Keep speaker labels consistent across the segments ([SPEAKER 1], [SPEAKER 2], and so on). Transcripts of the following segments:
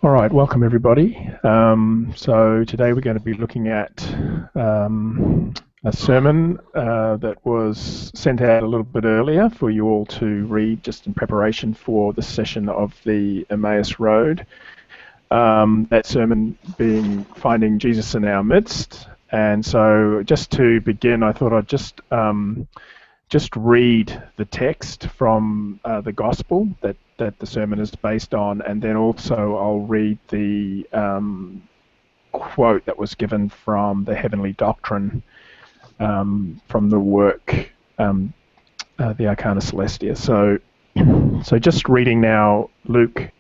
[SPEAKER 1] All right, welcome everybody. So today we're going to be looking at a sermon that was sent out a little bit earlier for you all to read just in preparation for the session of the Emmaus Road. That sermon being Finding Jesus in Our Midst. And so just to begin, I thought I'd just read the text from the Gospel that the sermon is based on, and then also I'll read the quote that was given from the Heavenly Doctrine from the work, the Arcana Celestia. So just reading now Luke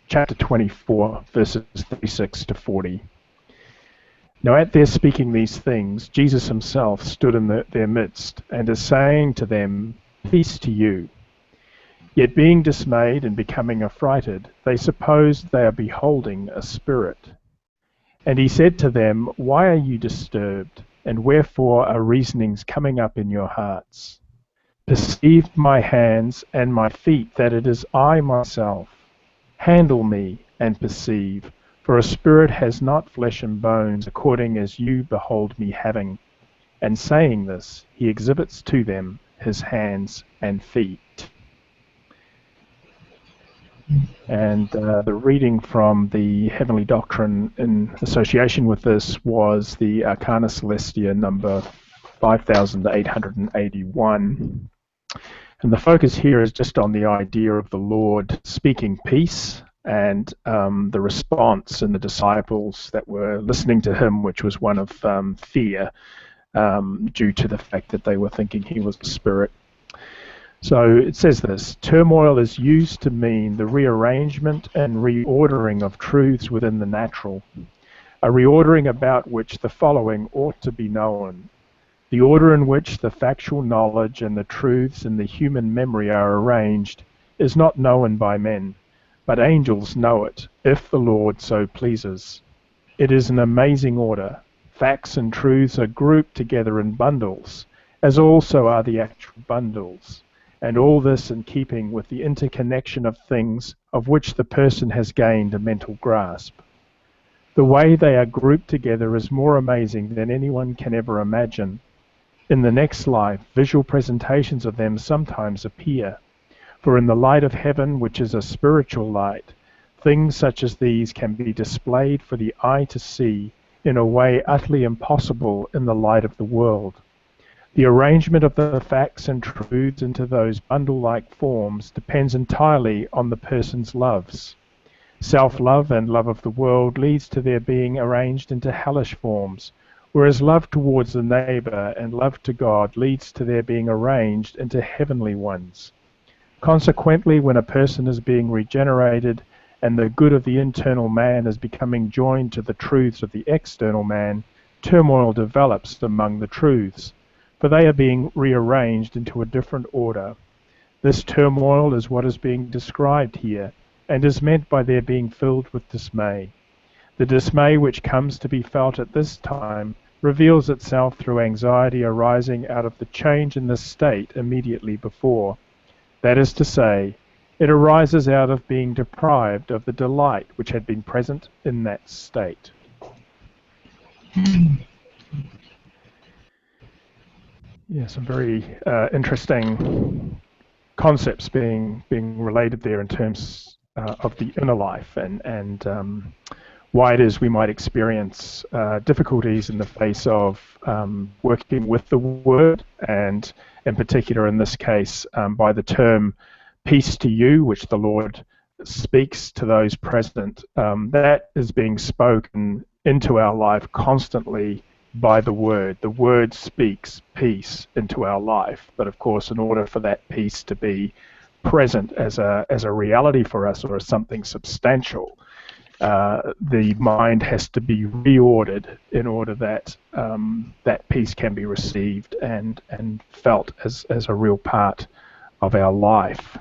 [SPEAKER 1] chapter 24, verses 36 to 40. Now at their speaking these things, Jesus himself stood in their midst, and is saying to them, "Peace to you." Yet being dismayed and becoming affrighted, they supposed they are beholding a spirit. And he said to them, "Why are you disturbed, and wherefore are reasonings coming up in your hearts? Perceive my hands and my feet, that it is I myself. Handle me and perceive, for a spirit has not flesh and bones, according as you behold me having." And saying this, he exhibits to them his hands and feet. And the reading from the Heavenly Doctrine in association with this was the Arcana Celestia number 5881. And the focus here is just on the idea of the Lord speaking peace, and the response in the disciples that were listening to him, which was one of fear, due to the fact that they were thinking he was a spirit. So it says this: turmoil is used to mean the rearrangement and reordering of truths within the natural, a reordering about which the following ought to be known. The order in which the factual knowledge and the truths in the human memory are arranged is not known by men, but angels know it, if the Lord so pleases. It is an amazing order. Facts and truths are grouped together in bundles, as also are the actual bundles. And all this in keeping with the interconnection of things of which the person has gained a mental grasp. The way they are grouped together is more amazing than anyone can ever imagine. In the next life, visual presentations of them sometimes appear. For in the light of heaven, which is a spiritual light, things such as these can be displayed for the eye to see in a way utterly impossible in the light of the world. The arrangement of the facts and truths into those bundle-like forms depends entirely on the person's loves. Self-love and love of the world leads to their being arranged into hellish forms, whereas love towards the neighbor and love to God leads to their being arranged into heavenly ones. Consequently, when a person is being regenerated and the good of the internal man is becoming joined to the truths of the external man, turmoil develops among the truths, for they are being rearranged into a different order. This turmoil is what is being described here, and is meant by their being filled with dismay. The dismay which comes to be felt at this time reveals itself through anxiety arising out of the change in the state immediately before. That is to say, it arises out of being deprived of the delight which had been present in that state. Yeah, some very interesting concepts being related there in terms of the inner life and why it is we might experience difficulties in the face of working with the word, and in particular in this case by the term peace to you, which the Lord speaks to those present. That is being spoken into our life constantly by the word. The word speaks peace into our life, but of course in order for that peace to be present as a reality for us, or as something substantial, the mind has to be reordered in order that that peace can be received and felt as a real part of our life.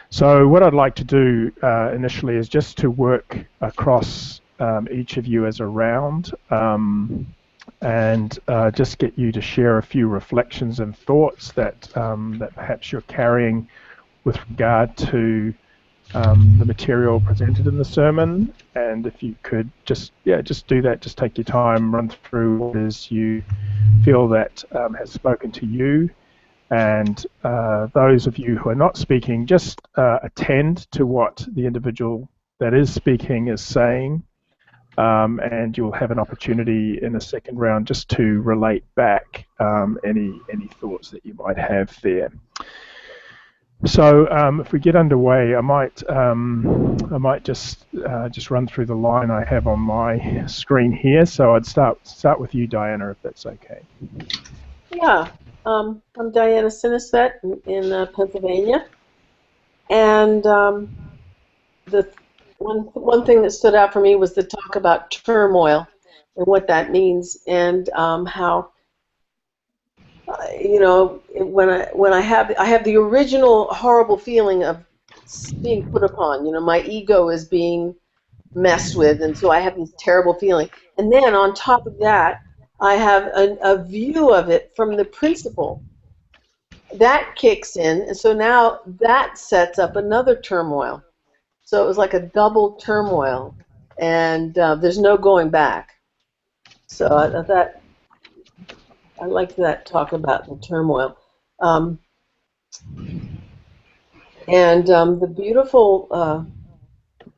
[SPEAKER 1] So what I'd like to do initially is just to work across each of you as a round, and just get you to share a few reflections and thoughts that that perhaps you're carrying with regard to the material presented in the sermon. And if you could just do that, just take your time, run through what it is you feel that has spoken to you. And those of you who are not speaking, just attend to what the individual that is speaking is saying, and you'll have an opportunity in a second round just to relate back any thoughts that you might have there. So if we get underway, I might just run through the line I have on my screen here. So I'd start with you, Diana, if that's okay.
[SPEAKER 2] Yeah, I'm Diana Sinisvet in Pennsylvania, and the one thing that stood out for me was the talk about turmoil and what that means, and how when I have the original horrible feeling of being put upon. My ego is being messed with, and so I have this terrible feeling. And then on top of that, I have a view of it from the principal. That kicks in, and so now that sets up another turmoil. So it was like a double turmoil, and there's no going back. So I liked that talk about the turmoil. And the beautiful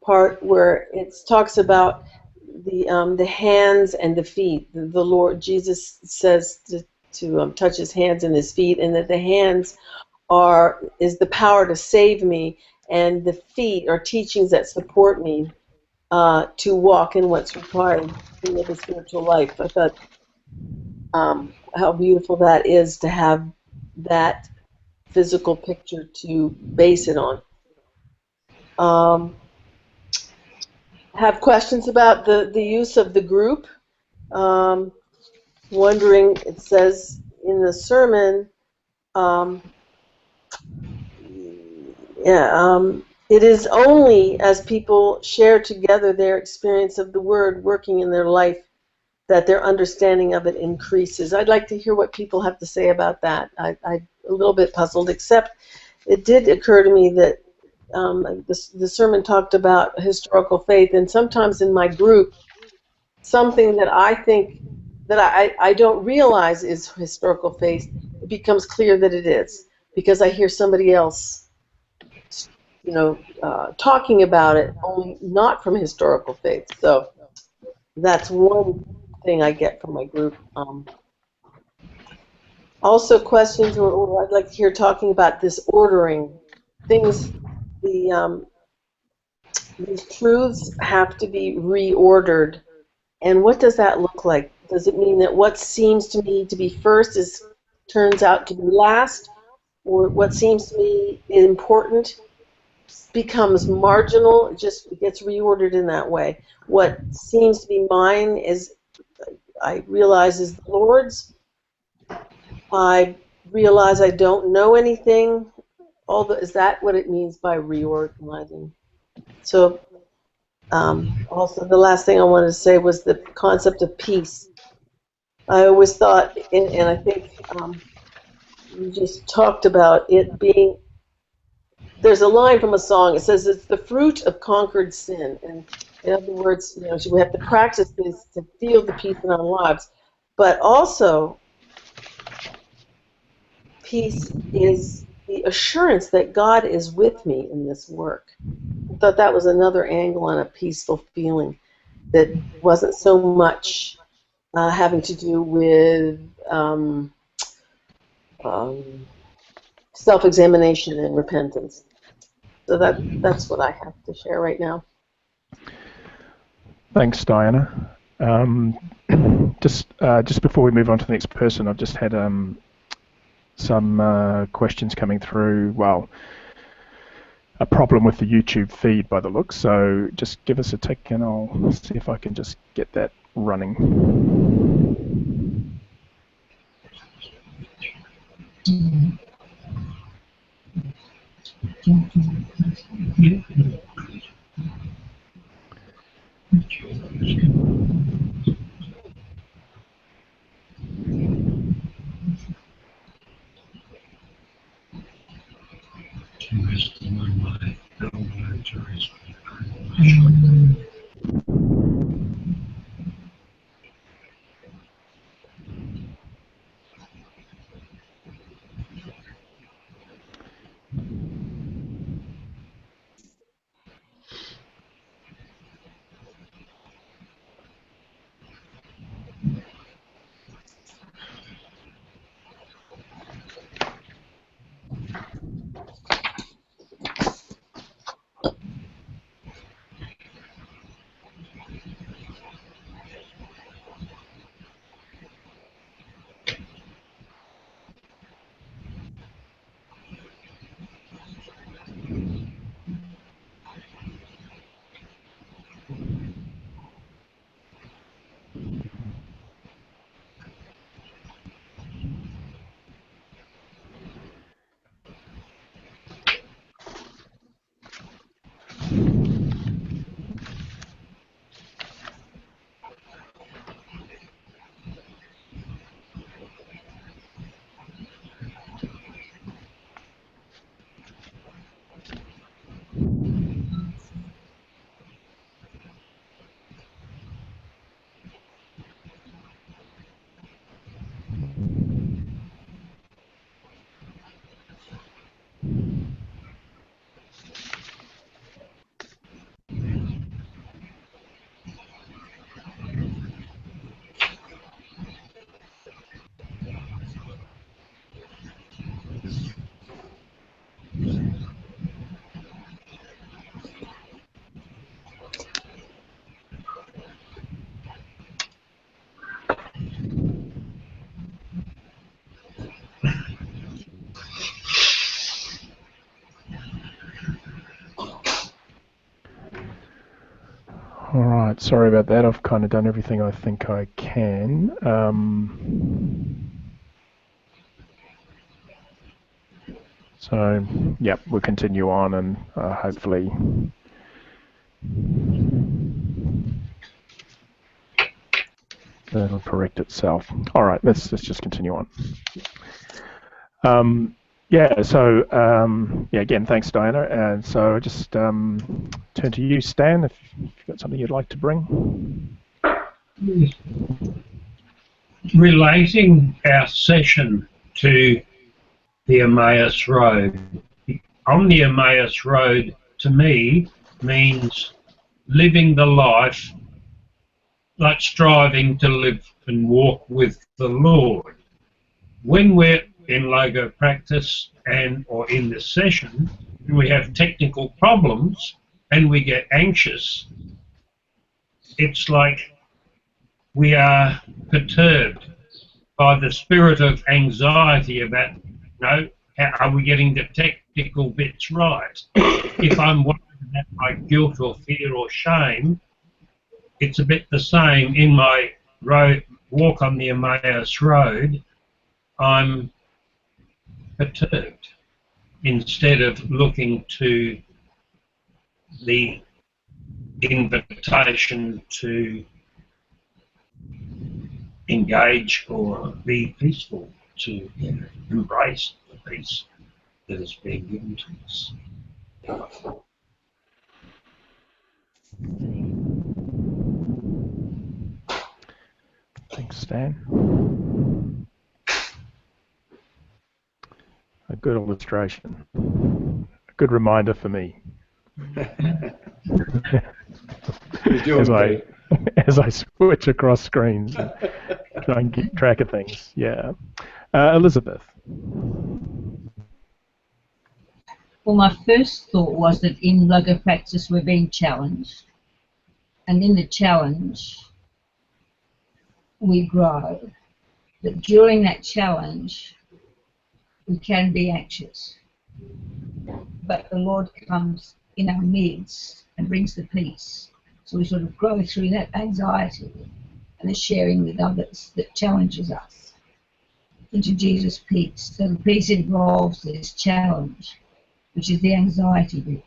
[SPEAKER 2] part where it talks about the hands and the feet. The Lord Jesus says to touch his hands and his feet, and that the hands is the power to save me, and the feet are teachings that support me to walk in what's required to live a spiritual life. I thought how beautiful that is to have that physical picture to base it on. Have questions about the use of the group. Wondering, it says in the sermon, it is only as people share together their experience of the word working in their life that their understanding of it increases. I'd like to hear what people have to say about that. I'm a little bit puzzled, except it did occur to me that the sermon talked about historical faith, and sometimes in my group, something that I think that I don't realize is historical faith, it becomes clear that it is, because I hear somebody else, talking about it, only not from historical faith. So that's one thing I get from my group. Also, questions, or I'd like to hear talking about this ordering things. These truths have to be reordered, and what does that look like? Does it mean that what seems to me to be first turns out to be last, or what seems to me important becomes marginal? It just gets reordered in that way. What seems to be mine I realize is the Lord's. I realize I don't know anything. Is that what it means by reorganizing? So also the last thing I wanted to say was the concept of peace. I always thought, and I think you just talked about it being, there's a line from a song, it says it's the fruit of conquered sin. And in other words, we have to practice this to feel the peace in our lives. But also, peace is the assurance that God is with me in this work. I thought that was another angle on a peaceful feeling. that wasn't so much having to do with self-examination and repentance. So that's what I have to share right now.
[SPEAKER 1] Thanks, Diana. Just before we move on to the next person, I've just had some questions coming through. Well, a problem with the YouTube feed by the look. So just give us a tick and I'll see if I can just get that running. All right, sorry about that. I've kind of done everything I think I can. So, yep, we'll continue on and hopefully that'll correct itself. All right, let's just continue on. Yeah, so again, thanks, Diana. And so just turn to you, Stan, if you've got something you'd like to bring.
[SPEAKER 3] Relating our session to the Emmaus Road. On the Emmaus Road, to me, means living the life like striving to live and walk with the Lord. When we're in logo practice or in this session, and we have technical problems and we get anxious, it's like we are perturbed by the spirit of anxiety about, how are we getting the technical bits right? If I'm worried about my guilt or fear or shame, it's a bit the same in my walk on the Emmaus Road. I'm perturbed instead of looking to the invitation to engage or be peaceful, to embrace the peace that is being given to us.
[SPEAKER 1] Thanks, Stan. A good illustration. A good reminder for me.
[SPEAKER 4] You're doing
[SPEAKER 1] as
[SPEAKER 4] great.
[SPEAKER 1] as I switch across screens and try and keep track of things. Yeah. Elizabeth.
[SPEAKER 5] Well, my first thought was that in logo practice we're being challenged, and in the challenge we grow. But during that challenge we can be anxious, but the Lord comes in our midst and brings the peace. So we sort of grow through that anxiety and the sharing with others that challenges us into Jesus' peace. So the peace involves this challenge, which is the anxiety bit.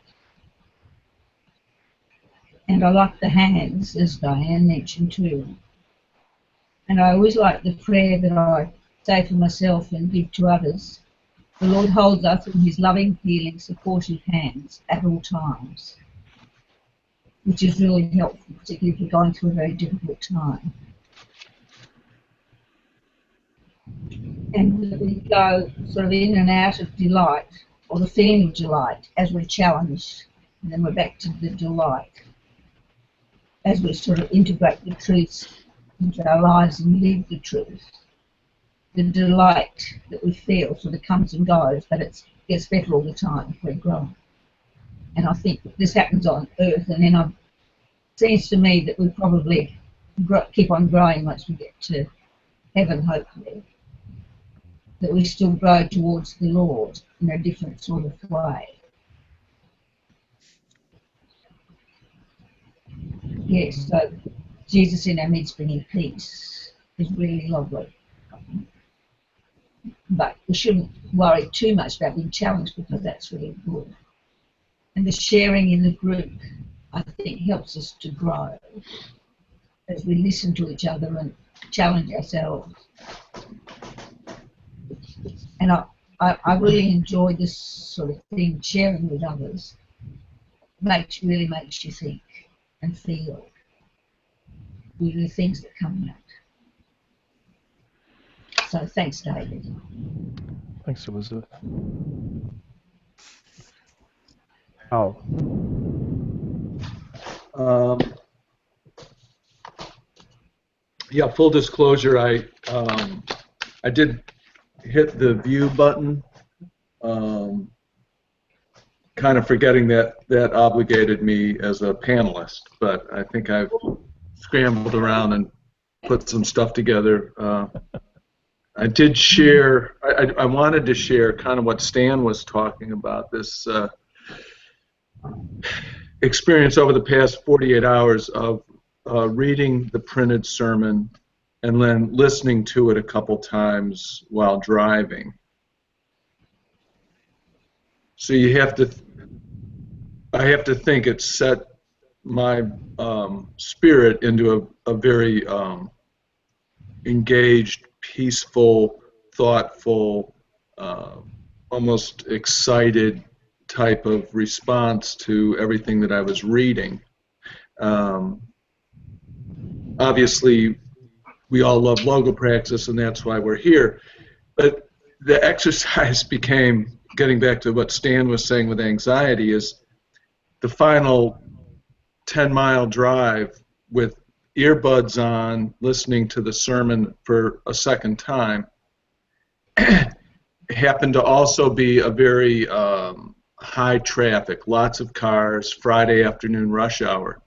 [SPEAKER 5] And I like the hands, as Diane mentioned too. And I always like the prayer that I say for myself and give to others. The Lord holds us in his loving, healing, supportive hands at all times, which is really helpful, particularly if you're going through a very difficult time. And we go sort of in and out of delight, or the feeling of delight, as we're challenged, and then we're back to the delight, as we sort of integrate the truths into our lives and live the truth. The delight that we feel sort of comes and goes, but it gets better all the time if we're growing. And I think this happens on earth, and then it seems to me that we probably keep on growing once we get to heaven, hopefully. That we still grow towards the Lord in a different sort of way. Yes, so Jesus in our midst bringing peace is really lovely. But we shouldn't worry too much about being challenged, because that's really good. And the sharing in the group, I think, helps us to grow as we listen to each other and challenge ourselves. And I really enjoy this sort of thing, sharing with others. Really makes you think and feel with the things that come out. So thanks, David.
[SPEAKER 1] Thanks, Elizabeth. Al.
[SPEAKER 4] Yeah, full disclosure, I did hit the view button, kind of forgetting that obligated me as a panelist, but I think I've scrambled around and put some stuff together. I did share, I wanted to share kind of what Stan was talking about, this experience over the past 48 hours of reading the printed sermon and then listening to it a couple times while driving. So you have to, I have to think it set my spirit into a very engaged, peaceful, thoughtful, almost excited type of response to everything that I was reading. Obviously, we all love logo praxis, and that's why we're here. But the exercise became, getting back to what Stan was saying with anxiety, is the final 10-mile drive with earbuds on, listening to the sermon for a second time, happened to also be a very high traffic, lots of cars, Friday afternoon rush hour.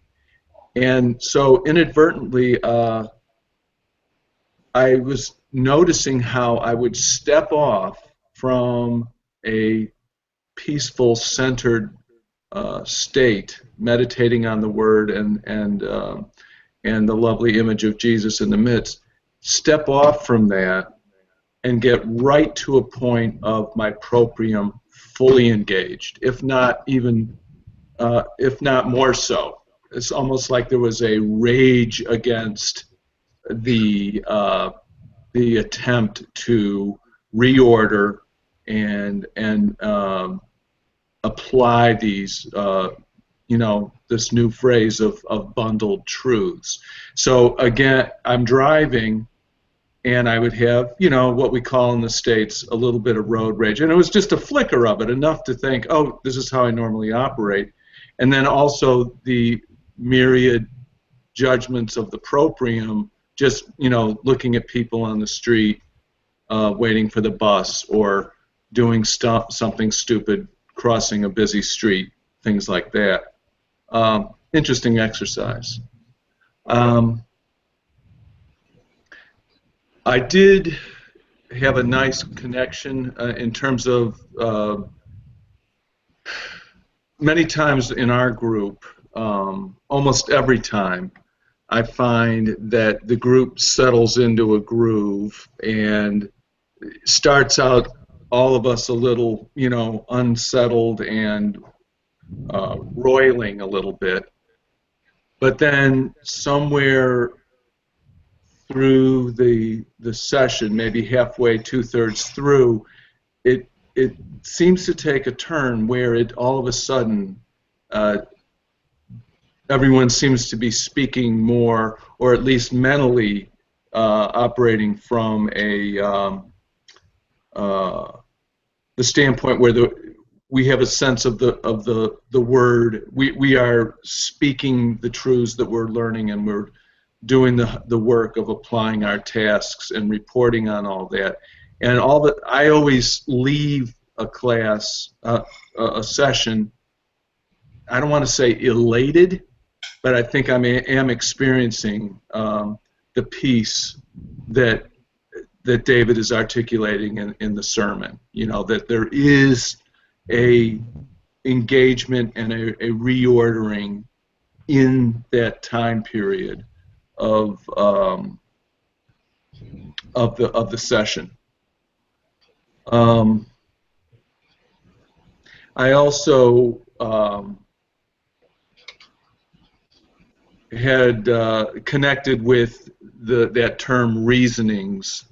[SPEAKER 4] And so inadvertently, I was noticing how I would step off from a peaceful, centered state, meditating on the Word and the lovely image of Jesus in the midst, step off from that and get right to a point of my proprium fully engaged, if not more so. It's almost like there was a rage against the attempt to reorder and apply these, this new phrase of bundled truths. So again, I'm driving, and I would have, what we call in the States a little bit of road rage, and it was just a flicker of it, enough to think, oh, this is how I normally operate, and then also the myriad judgments of the proprium, just, looking at people on the street, waiting for the bus, or doing something stupid, crossing a busy street, things like that. Interesting exercise. I did have a nice connection in terms of many times in our group, almost every time, I find that the group settles into a groove and starts out, all of us a little, unsettled and roiling a little bit. But then somewhere through the session, maybe halfway, 2/3 through, it seems to take a turn where it all of a sudden everyone seems to be speaking more, or at least mentally operating from the standpoint where we have a sense of the word. We are speaking the truths that we're learning, and we're doing the work of applying our tasks and reporting on all that. And I always leave a class, a session, I don't want to say elated, but I think I am experiencing the peace that David is articulating in the sermon. That there is a engagement and a reordering in that time period of the session. I also had connected with that term reasonings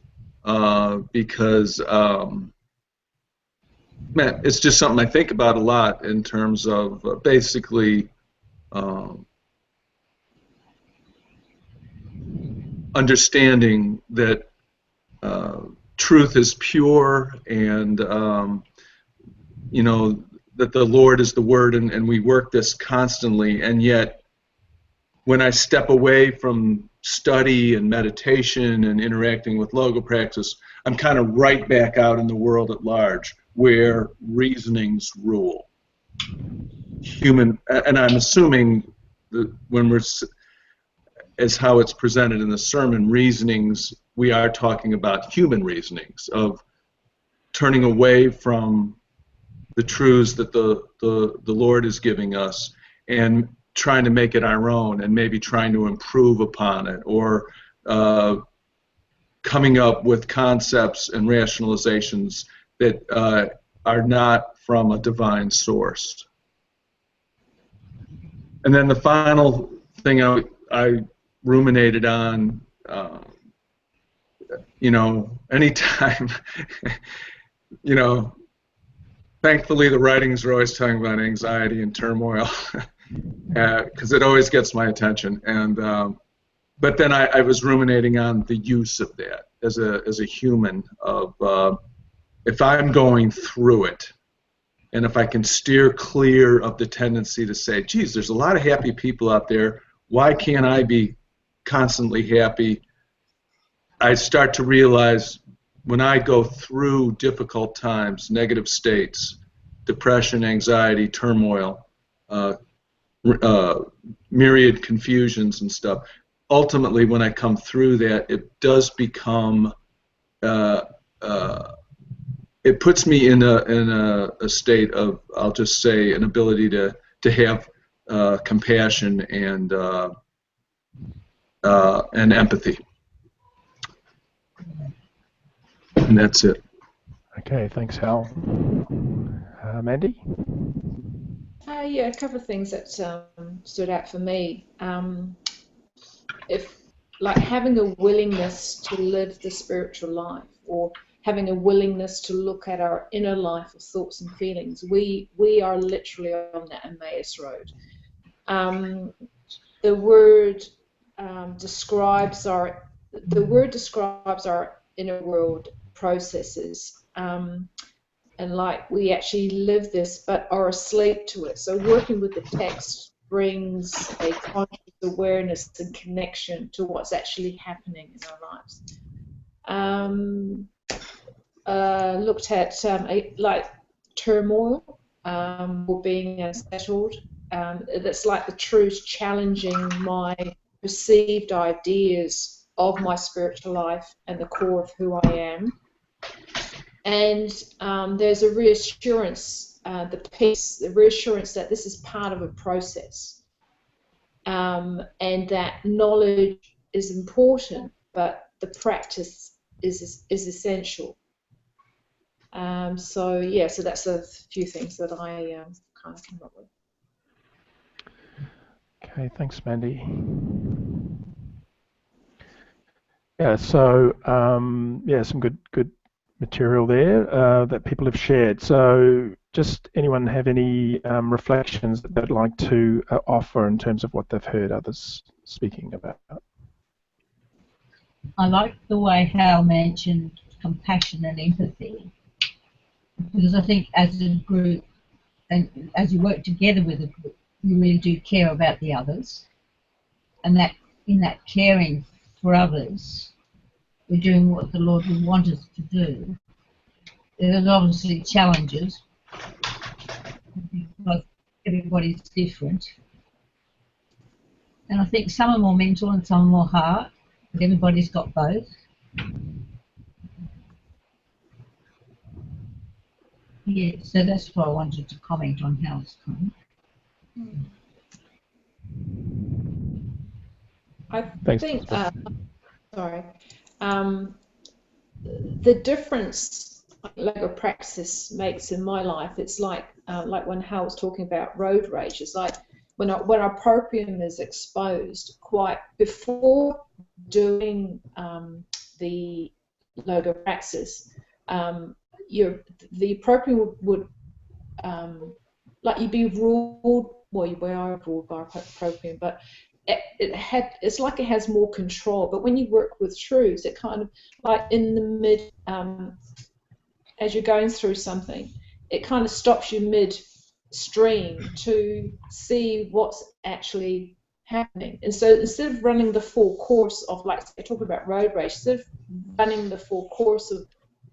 [SPEAKER 4] because it's just something I think about a lot in terms of basically understanding that truth is pure, and that the Lord is the Word, and we work this constantly, and yet when I step away from study and meditation and interacting with logo practice, I'm kind of right back out in the world at large where reasonings rule. And I'm assuming that when as how it's presented in the sermon, reasonings, we are talking about human reasonings of turning away from the truths that the Lord is giving us and trying to make it our own, and maybe trying to improve upon it, or coming up with concepts and rationalizations that are not from a divine source. And then the final thing I ruminated on, anytime, thankfully the writings are always talking about anxiety and turmoil, because it always gets my attention. And but then I was ruminating on the use of that as a human, of if I'm going through it, and if I can steer clear of the tendency to say, geez, there's a lot of happy people out there, why can't I be constantly happy? I start to realize when I go through difficult times, negative states, depression, anxiety, turmoil, myriad confusions and stuff, ultimately when I come through that, it does become, it puts me in a state of, I'll just say, an ability to have compassion and empathy. And that's it.
[SPEAKER 1] Okay, thanks, Hal. Mandy?
[SPEAKER 6] Yeah, a couple of things that stood out for me. If, like, having a willingness to live the spiritual life, or having a willingness to look at our inner life of thoughts and feelings, we are literally on that Emmaus road. The word describes our inner world processes, and like we actually live this but are asleep to it. So working with the text brings a conscious awareness and connection to what's actually happening in our lives. Looked at like turmoil or being unsettled. That's like the truth challenging my perceived ideas of my spiritual life and the core of who I am. And there's a reassurance, the peace, the reassurance that this is part of a process, and that knowledge is important, but the practice is essential. So that's a few things that I kind of came up with.
[SPEAKER 1] Okay, thanks, Mandy. Yeah, so some good material there that people have shared. So, just anyone have any reflections that they'd like to offer in terms of what they've heard others speaking about?
[SPEAKER 5] I like the way Hal mentioned compassion and empathy, because I think as a group, and as you work together with a group, you really do care about the others, and that in that caring for others, we're doing what the Lord would want us to do. There's obviously challenges, because everybody's different, and I think some are more mental and some are more heart, but everybody's got both. Yeah, so that's what I wanted to comment on Hal's comment.
[SPEAKER 6] I
[SPEAKER 1] Thanks.
[SPEAKER 6] think, the difference Lego practice makes in my life, it's like when Hal was talking about road rage, it's like when opium is exposed, quite before doing the Lego praxis, the opium would like you'd be ruled. Well, we are ruled by opium, but it's like it has more control. But when you work with truths, it kind of like in the mid, as you're going through something, it kind of stops you mid-stream to see what's actually happening. And so instead of running the full course of, like I talk about road rage, instead of running the full course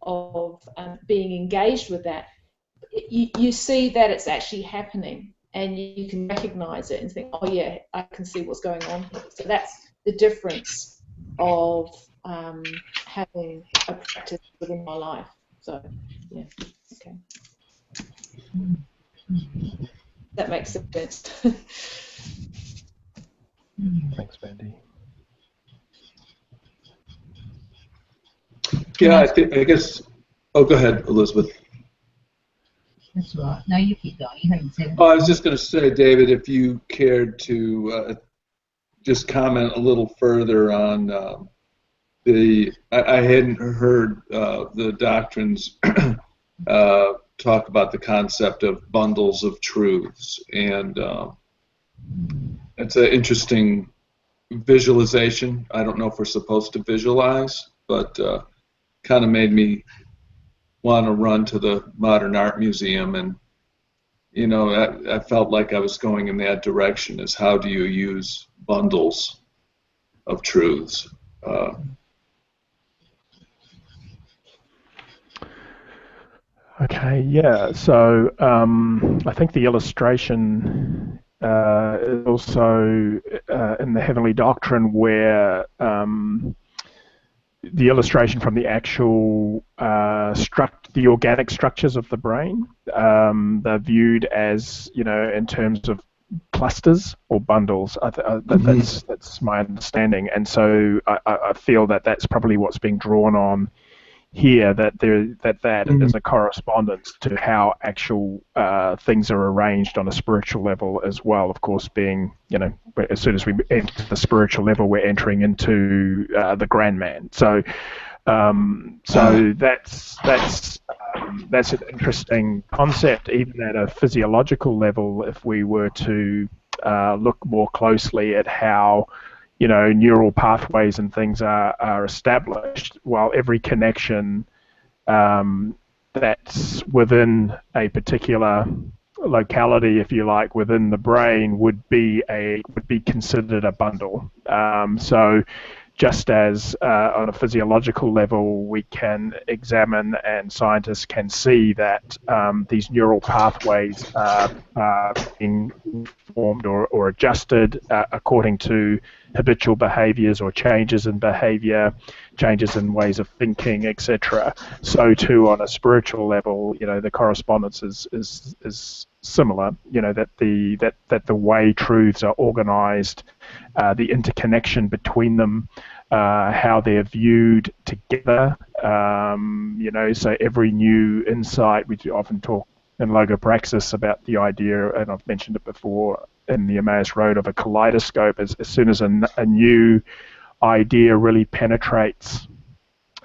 [SPEAKER 6] of being engaged with that, you see that it's actually happening, and you can recognize it and think, oh yeah, I can see what's going on here. So that's the difference of having a practice within my life. So yeah, okay. That makes sense.
[SPEAKER 1] Thanks, Mandy.
[SPEAKER 4] Yeah, I guess. Oh, go ahead, Elizabeth.
[SPEAKER 5] That's right. No, you keep going. You haven't said anything.
[SPEAKER 4] Oh, I was just going to say, David, if you cared to just comment a little further on I hadn't heard the doctrines talk about the concept of bundles of truths, and it's an interesting visualization. I don't know if we're supposed to visualize, but kind of made me want to run to the Modern Art Museum, and I felt like I was going in that direction. Is how do you use bundles of truths?
[SPEAKER 1] Okay, yeah. So I think the illustration is also in the Heavenly Doctrine, where the illustration from the actual the organic structures of the brain, they're viewed as, in terms of clusters or bundles. That's my understanding, and so I feel that that's probably what's being drawn on here, that is a correspondence to how actual things are arranged on a spiritual level as well. Of course, being, as soon as we enter the spiritual level, we're entering into the grand man. So that's an interesting concept, even at a physiological level. If we were to look more closely at how neural pathways and things are established, while every connection that's within a particular locality, if you like, within the brain would be considered a bundle. So just as on a physiological level we can examine and scientists can see that these neural pathways are being formed or adjusted according to habitual behaviors or changes in behavior, changes in ways of thinking, etc. So too on a spiritual level, the correspondence is similar. That the way truths are organized, the interconnection between them, how they're viewed together. So every new insight, we often talk in logopraxis about the idea, and I've mentioned it before in the Emmaus Road, of a kaleidoscope. As soon as a new idea really penetrates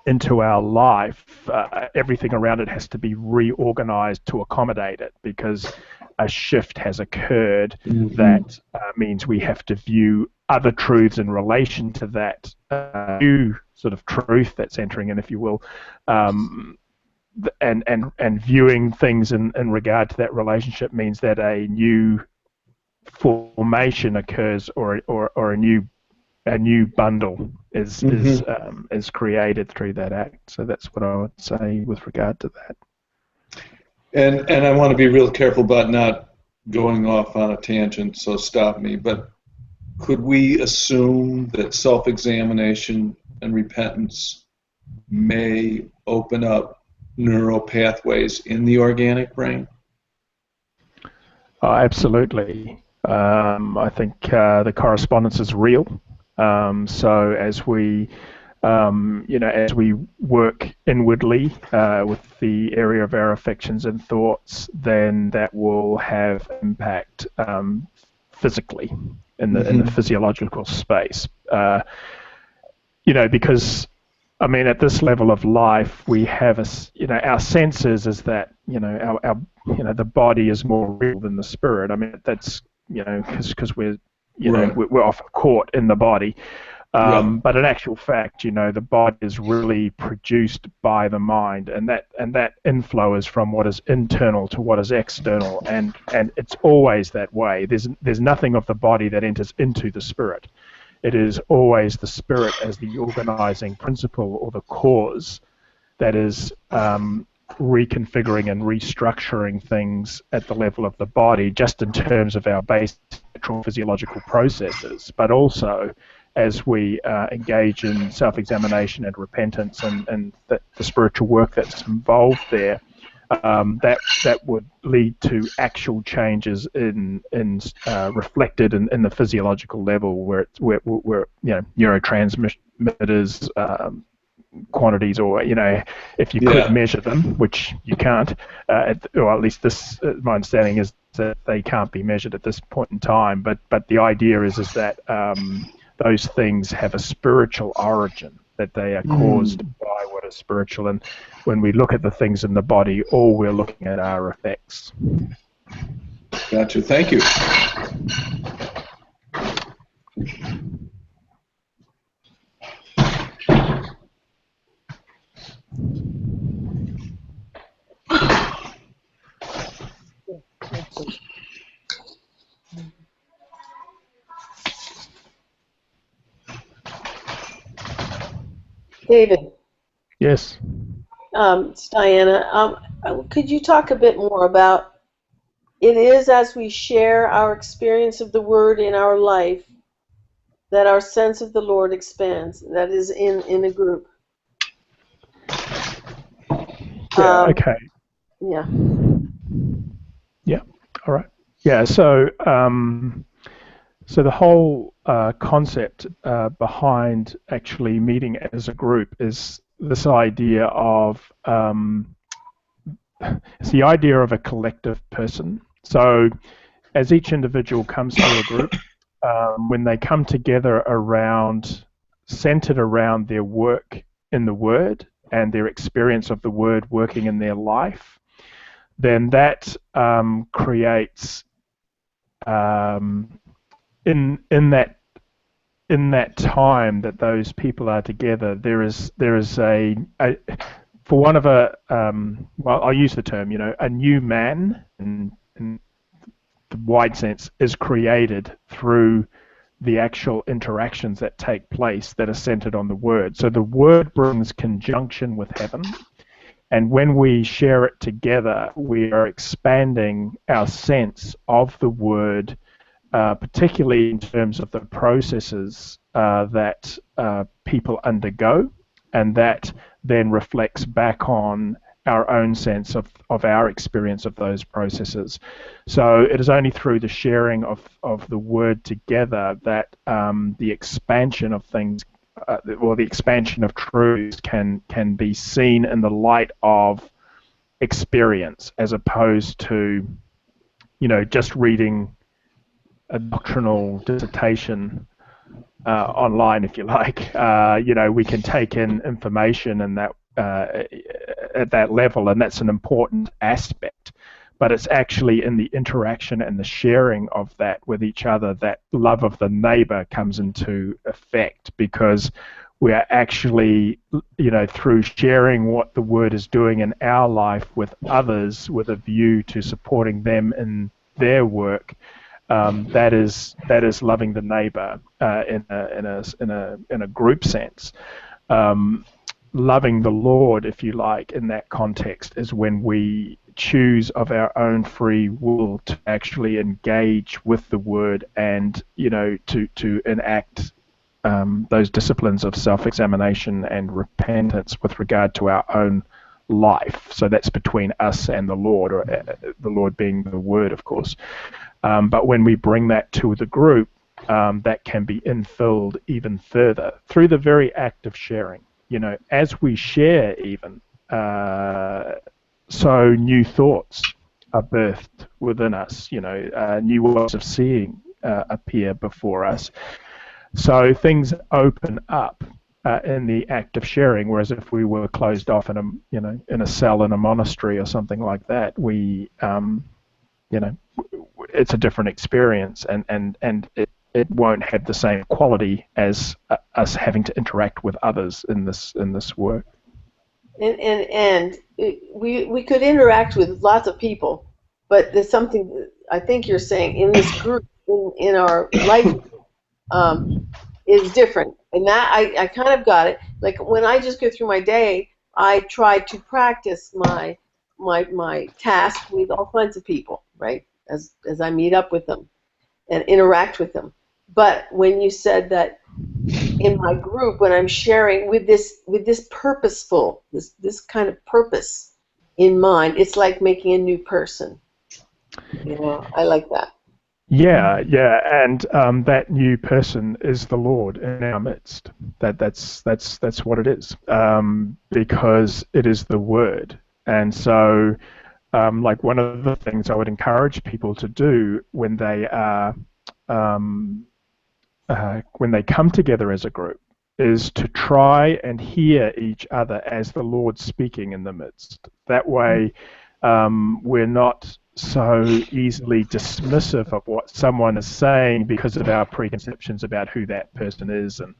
[SPEAKER 1] into our life, everything around it has to be reorganized to accommodate it, because a shift has occurred that means we have to view other truths in relation to that new sort of truth that's entering in, if you will, and viewing things in regard to that relationship means that a new formation occurs, or a new bundle is created through that act. So that's what I would say with regard to that.
[SPEAKER 4] And I want to be real careful about not going off on a tangent, so stop me. But could we assume that self-examination and repentance may open up neural pathways in the organic brain?
[SPEAKER 1] Absolutely. I think the correspondence is real. So as we work inwardly with the area of our affections and thoughts, then that will have impact physically in the physiological space. Because at this level of life, we have our senses is that our the body is more real than the spirit. That's because we're we're often caught in the body. But in actual fact, the body is really produced by the mind, and that inflow is from what is internal to what is external, and it's always that way. There's nothing of the body that enters into the spirit. It is always the spirit as the organizing principle or the cause that is reconfiguring and restructuring things at the level of the body, just in terms of our basic natural physiological processes, but also as we engage in self-examination and repentance and the spiritual work that's involved there, that would lead to actual changes in reflected in the physiological level, where neurotransmitters quantities, or if you could measure them, which you can't, or at least this my understanding is that they can't be measured at this point in time. But the idea is that those things have a spiritual origin, that they are caused by what is spiritual. And when we look at the things in the body, all we're looking at are effects.
[SPEAKER 4] Gotcha. Thank you.
[SPEAKER 2] David.
[SPEAKER 1] Yes.
[SPEAKER 2] It's Diana. Could you talk a bit more about it is as we share our experience of the Word in our life that our sense of the Lord expands? That is in a group.
[SPEAKER 1] Okay.
[SPEAKER 2] Yeah.
[SPEAKER 1] Yeah. All right. Yeah. So so the whole concept behind actually meeting as a group is this idea of it's the idea of a collective person. So as each individual comes to a group, when they come together centered around their work in the Word and their experience of the Word working in their life, then that creates in that time that those people are together, there is a for one of a well, I'll use the term, a new man in wide sense, is created through the actual interactions that take place that are centered on the Word. So the Word brings conjunction with heaven, and when we share it together, we are expanding our sense of the Word, particularly in terms of the processes that people undergo, and that then reflects back on our own sense of our experience of those processes. So it is only through the sharing of the Word together that the expansion of things, or the expansion of truths can be seen in the light of experience, as opposed to, just reading a doctrinal dissertation online, if you like. We can take in information and that at that level, and that's an important aspect. But it's actually in the interaction and the sharing of that with each other that love of the neighbor comes into effect, because we are actually, through sharing what the Word is doing in our life with others, with a view to supporting them in their work. That is loving the neighbor in a group sense. Loving the Lord, if you like, in that context, is when we choose of our own free will to actually engage with the Word and to enact those disciplines of self-examination and repentance with regard to our own life. So that's between us and the Lord, or the Lord being the Word, of course. But when we bring that to the group, that can be infilled even further through the very act of sharing. As we share even, so new thoughts are birthed within us, new ways of seeing appear before us. So things open up in the act of sharing, whereas if we were closed off in a cell in a monastery or something like that, we it's a different experience, and it won't have the same quality as us having to interact with others in this work.
[SPEAKER 2] And we could interact with lots of people, but there's something I think you're saying in this group, in our life, is different. And that I kind of got it. Like when I just go through my day, I try to practice my task with all kinds of people, right? As I meet up with them and interact with them. But when you said that in my group, when I'm sharing with this purposeful, this kind of purpose in mind, it's like making a new person. I like that.
[SPEAKER 1] Yeah, and that new person is the Lord in our midst. That's what it is, because it is the Word. And so, like one of the things I would encourage people to do when they are when they come together as a group is to try and hear each other as the Lord's speaking in the midst. That way, we're not so easily dismissive of what someone is saying because of our preconceptions about who that person is, and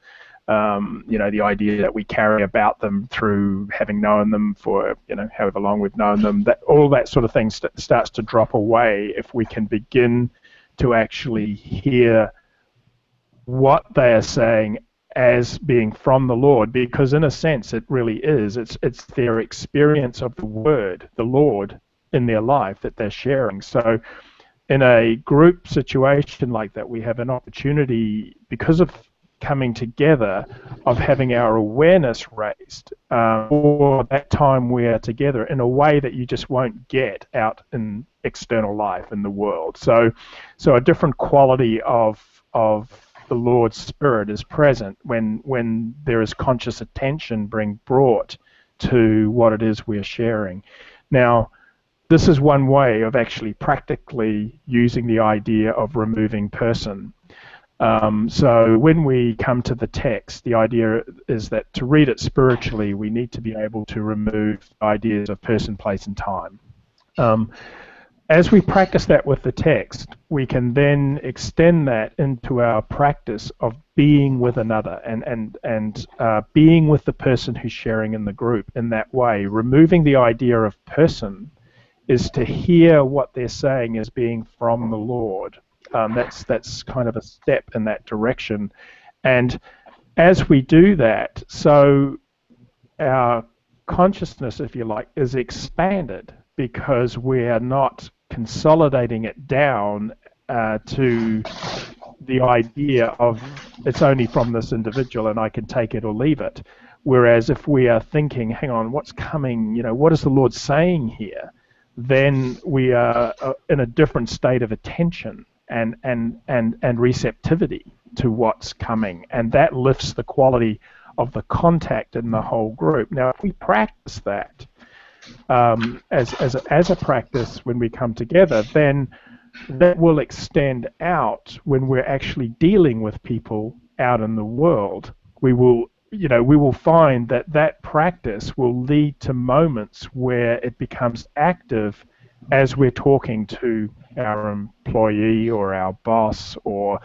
[SPEAKER 1] the idea that we carry about them through having known them for however long we've known them. That all that sort of thing starts to drop away if we can begin to actually hear what they are saying as being from the Lord, because in a sense it really is. It's their experience of the Word, the Lord, in their life that they're sharing. So in a group situation like that, we have an opportunity, because of coming together, of having our awareness raised for that time we are together in a way that you just won't get out in external life in the world. So a different quality of the Lord's Spirit is present when there is conscious attention being brought to what it is we're sharing. Now, this is one way of actually practically using the idea of removing person. So when we come to the text, the idea is that to read it spiritually, we need to be able to remove ideas of person, place, and time. As we practice that with the text, we can then extend that into our practice of being with another and being with the person who's sharing in the group in that way, removing the idea of person is to hear what they're saying as being from the Lord. That's kind of a step in that direction. And as we do that, so our consciousness, if you like, is expanded because we are not consolidating it down to the idea of it's only from this individual and I can take it or leave it. Whereas if we are thinking, hang on, what's coming, what is the Lord saying here? Then we are in a different state of attention and receptivity to what's coming. And that lifts the quality of the contact in the whole group. Now, if we practice that as a practice when we come together, then that will extend out when we're actually dealing with people out in the world. We will find that practice will lead to moments where it becomes active as we're talking to our employee or our boss or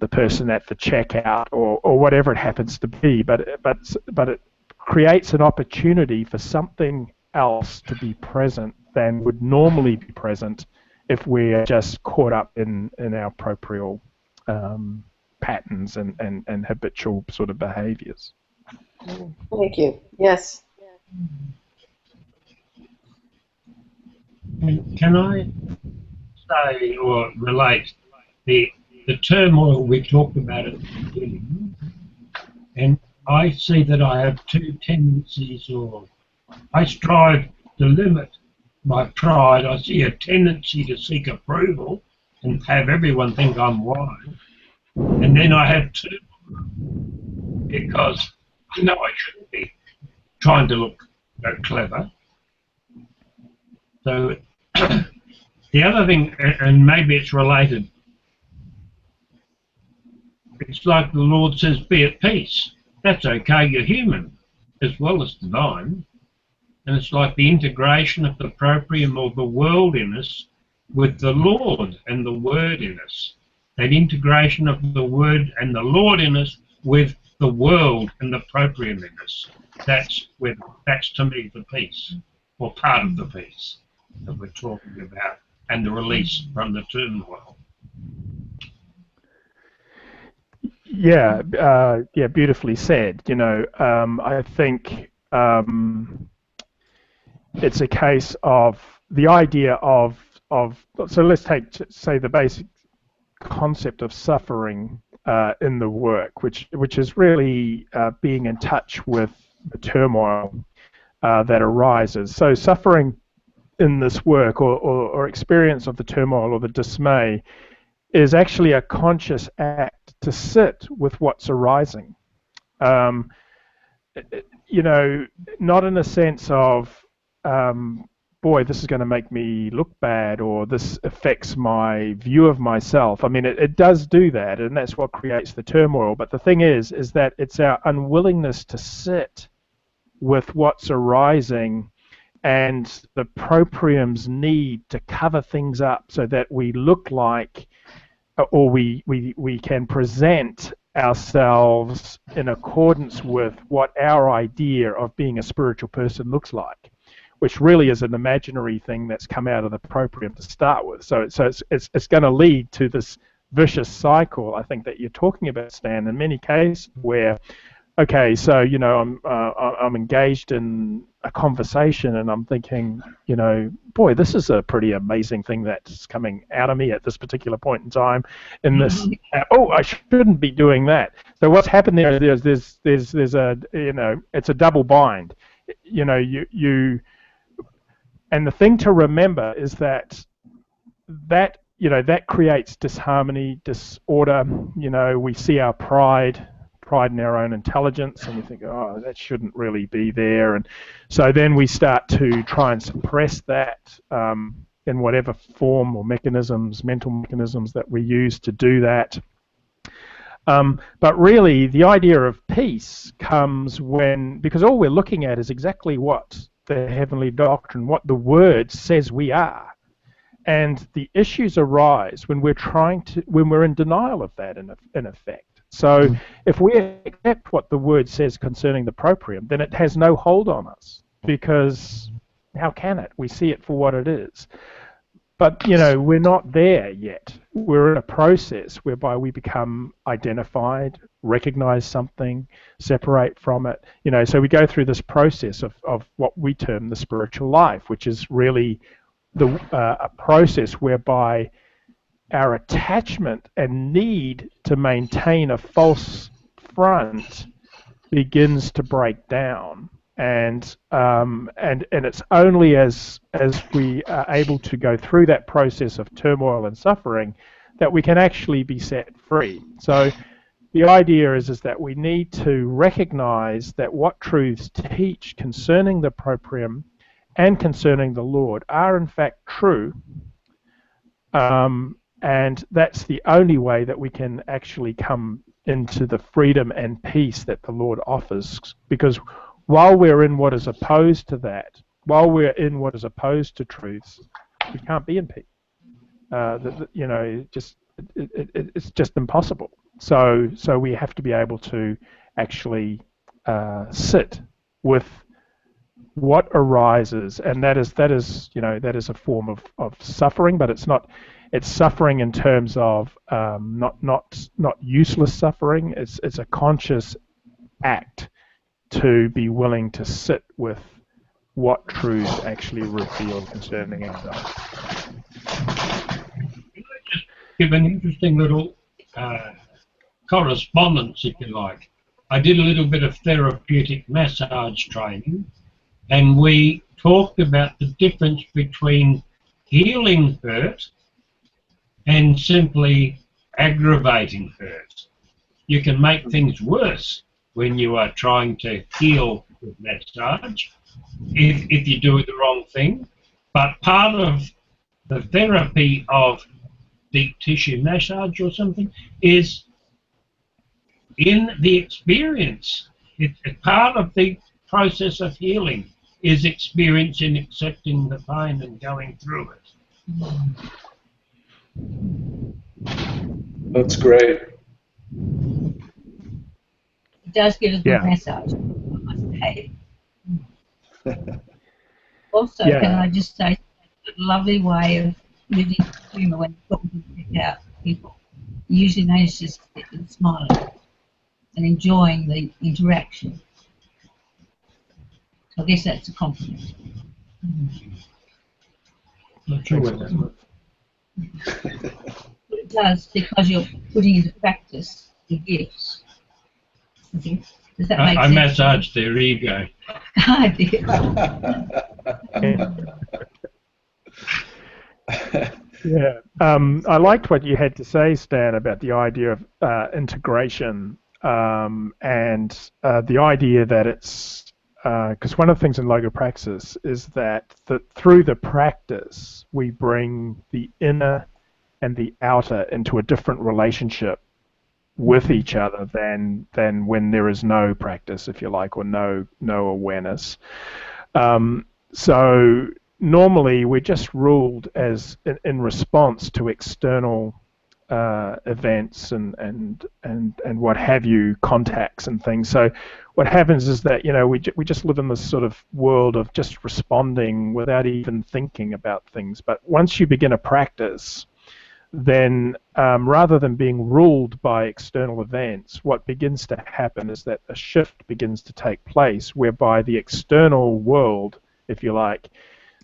[SPEAKER 1] the person at the checkout or whatever it happens to be. But it creates an opportunity for something else to be present than would normally be present if we're just caught up in our proprial patterns and habitual sort of behaviors.
[SPEAKER 2] Thank you. Yes.
[SPEAKER 3] Can I say or relate the turmoil we talked about at the beginning? And I see that I have two tendencies, or I strive to limit my pride. I see a tendency to seek approval and have everyone think I'm wise. And then I have two, because I know I shouldn't be trying to look clever. So the other thing, and maybe it's related, it's like the Lord says, be at peace. That's okay, you're human as well as divine. And it's like the integration of the proprium or the worldliness with the Lord and the Word in us. That integration of the Word and the Lord in us with the world and the proprium in us. That's to me the peace, or part of the peace that we're talking about, and the release from the turmoil.
[SPEAKER 1] Yeah, beautifully said. I think it's a case of the idea of so let's say the basic concept of suffering in the work, which is really being in touch with the turmoil that arises. So suffering in this work or experience of the turmoil or the dismay is actually a conscious act to sit with what's arising. Not in a sense of, boy, this is going to make me look bad, or this affects my view of myself. I mean, it does do that, and that's what creates the turmoil. But the thing is that it's our unwillingness to sit with what's arising and the proprium's need to cover things up so that we look like, or we can present ourselves in accordance with what our idea of being a spiritual person looks like, which really is an imaginary thing that's come out of the proprium to start with. So it's going to lead to this vicious cycle, I think, that you're talking about, Stan, in many cases where, okay, so I'm engaged in a conversation and I'm thinking, boy, this is a pretty amazing thing that's coming out of me at this particular point in time. In this, I shouldn't be doing that. So what's happened there is there's a it's a double bind. And the thing to remember is that creates disharmony, disorder. We see our pride in our own intelligence, and we think, oh, that shouldn't really be there. And so then we start to try and suppress that in whatever form or mental mechanisms that we use to do that. But really, the idea of peace comes because all we're looking at is exactly what the heavenly doctrine, what the Word says we are. And the issues arise when we're in denial of that, in effect. So if we accept what the Word says concerning the proprium, then it has no hold on us, because how can it? We see it for what it is. But, you know, we're not there yet. We're in a process whereby we become identified, recognize something, separate from it. You know, so we go through this process of what we term the spiritual life, which is really a process whereby our attachment and need to maintain a false front begins to break down, and it's only as we are able to go through that process of turmoil and suffering that we can actually be set free. So the idea is that we need to recognize that what truths teach concerning the proprium and concerning the Lord are in fact true, and that's the only way that we can actually come into the freedom and peace that the Lord offers. Because while we're in what is opposed to that, while we're in what is opposed to truths, we can't be in peace. You know, it's just impossible. So we have to be able to actually sit with what arises, and that is you know, that is a form of suffering, but it's suffering in terms of not useless suffering. It's a conscious act to be willing to sit with what truths actually reveal concerning ourselves.
[SPEAKER 3] Just give an interesting little correspondence, if you like. I did a little bit of therapeutic massage training, and we talked about the difference between healing hurt and simply aggravating hurt. You can make things worse when you are trying to heal with massage, if you do the wrong thing. But part of the therapy of deep tissue massage or something is in the experience. Part of the process of healing is experiencing, accepting the pain and going through it.
[SPEAKER 4] That's great.
[SPEAKER 5] It does get a good massage, I must say. Also, can I just say, it's a lovely way of using humour when you're talking about people. You usually manage to sit and smiling and enjoying the interaction. So I guess that's a compliment.
[SPEAKER 3] Not sure what that
[SPEAKER 5] It does, because you're putting into practice your gifts. Does that make sense?
[SPEAKER 3] I massage their ego.
[SPEAKER 5] I did.
[SPEAKER 1] Yeah, I liked what you had to say, Stan, about the idea of integration, and the idea that it's because one of the things in logopraxis is that through the practice we bring the inner and the outer into a different relationship with each other than when there is no practice, if you like, or no awareness. So normally we're just ruled as in response to external events and what have you, contacts and things. So what happens is that, you know, we just live in this sort of world of just responding without even thinking about things. But once you begin a practice, then rather than being ruled by external events, what begins to happen is that a shift begins to take place whereby the external world, if you like,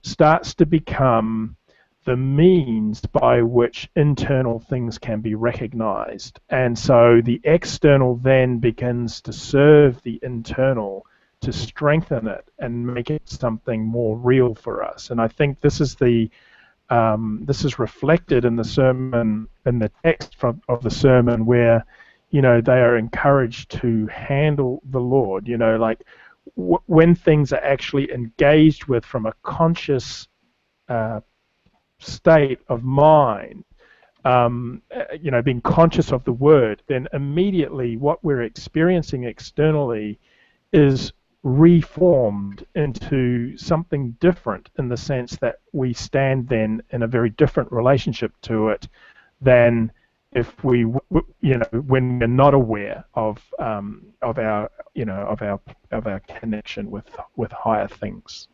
[SPEAKER 1] starts to become the means by which internal things can be recognized. And so the external then begins to serve the internal to strengthen it and make it something more real for us. And I think this is this is reflected in the sermon, in the text of the sermon, where, you know, they are encouraged to handle the Lord, you know, like when things are actually engaged with from a conscious state of mind, you know, being conscious of the word, then immediately what we're experiencing externally is reformed into something different, in the sense that we stand then in a very different relationship to it than if we, you know, when we're not aware of our, you know, of our connection with higher things.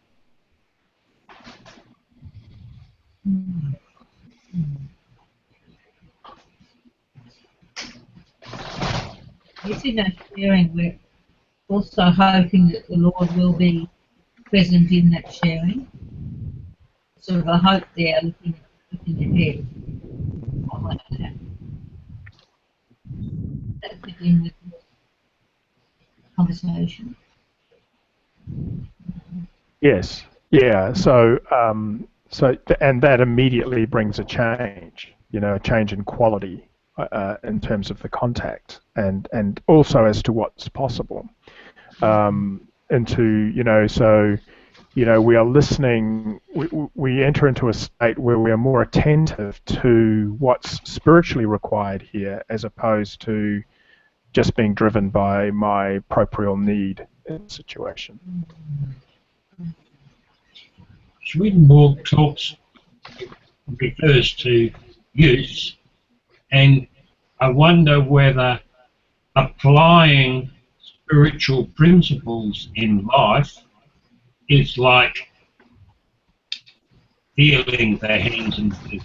[SPEAKER 5] Yes, in that sharing, we're also hoping that the Lord will be present in that sharing. Sort of a hope there, looking ahead. What might happen? That fit in with the conversation.
[SPEAKER 1] Yes. Yeah. And that immediately brings a change. A change in quality in terms of the contact, and also as to what's possible. We are listening. We enter into a state where we are more attentive to what's spiritually required here, as opposed to just being driven by my proprial need in the situation.
[SPEAKER 3] Swedenborg refers to use, and I wonder whether applying spiritual principles in life is like healing the hands and feet.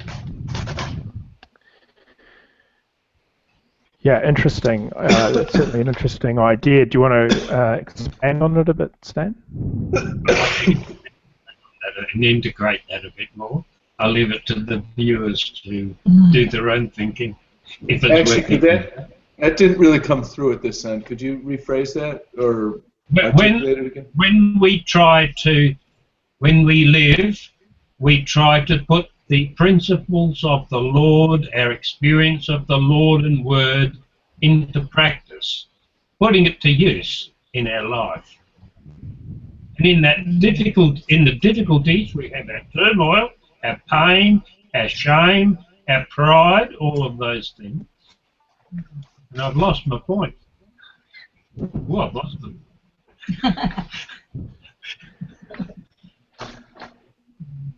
[SPEAKER 1] Yeah, interesting. That's certainly an interesting idea. Do you want to expand on it a bit, Stan?
[SPEAKER 3] And integrate that a bit more. I'll leave it to the viewers to do their own thinking. If it's
[SPEAKER 4] Actually, that didn't really come through at this end. Could you rephrase that or articulate it again?
[SPEAKER 3] When we live, we try to put the principles of the Lord, our experience of the Lord and Word, into practice, putting it to use in our life. And in the difficulties, we have our turmoil, our pain, our shame, our pride, all of those things. And I've lost my point. Well, I've lost them.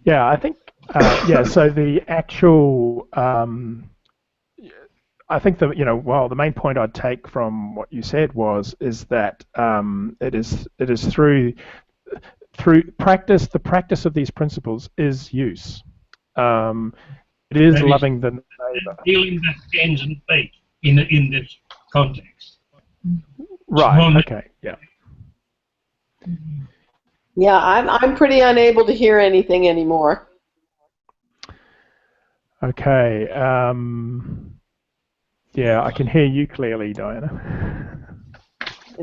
[SPEAKER 1] Yeah, I think. So the actual. I think the main point I'd take from what you said is that it is through practice. The practice of these principles is use. It is loving the neighbour.
[SPEAKER 3] Healing the hands and feet in this context.
[SPEAKER 1] Right. Okay. Yeah.
[SPEAKER 2] Yeah, I'm pretty unable to hear anything anymore.
[SPEAKER 1] Okay. Yeah, I can hear you clearly, Diana.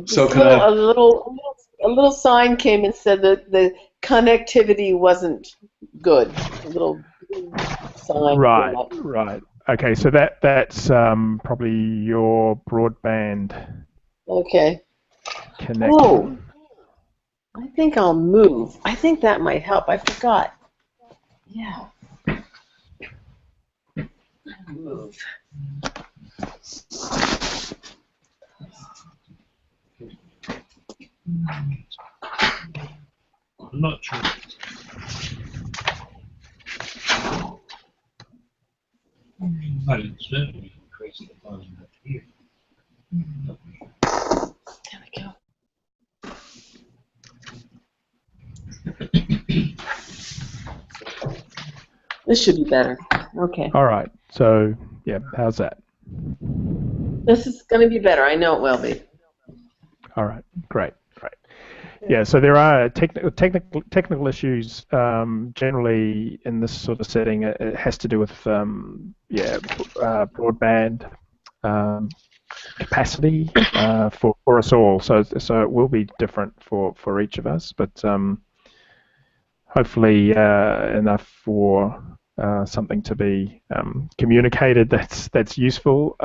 [SPEAKER 2] So a little sign came and said that the connectivity wasn't good. A little sign.
[SPEAKER 1] Right. Okay, so that's probably your broadband connection.
[SPEAKER 2] Oh, I think I'll move. I think that might help. I forgot. Yeah. Move.
[SPEAKER 3] I'm not sure. But it certainly increased the volume up here.
[SPEAKER 2] There we go. This should be better. Okay.
[SPEAKER 1] All right. So, yeah, how's that?
[SPEAKER 2] This is going to be better. I know it will be.
[SPEAKER 1] All right. Great. Yeah, so there are technical issues generally in this sort of setting. It has to do with broadband capacity for us all. So it will be different for each of us, but hopefully enough for something to be communicated that's useful.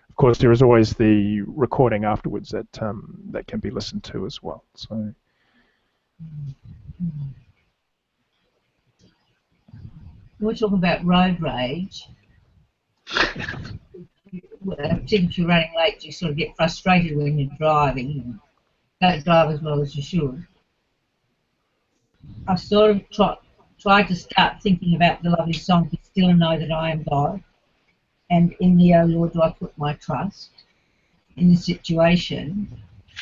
[SPEAKER 1] Of course, there is always the recording afterwards that can be listened to as well. So.
[SPEAKER 5] We're talking about road rage. Particularly if you're running late, you sort of get frustrated when you're driving and don't drive as well as you should. I sort of tried to start thinking about the lovely song, "Be Still and Know That I Am God." And in the, "Oh Lord, do I put my trust," in this situation,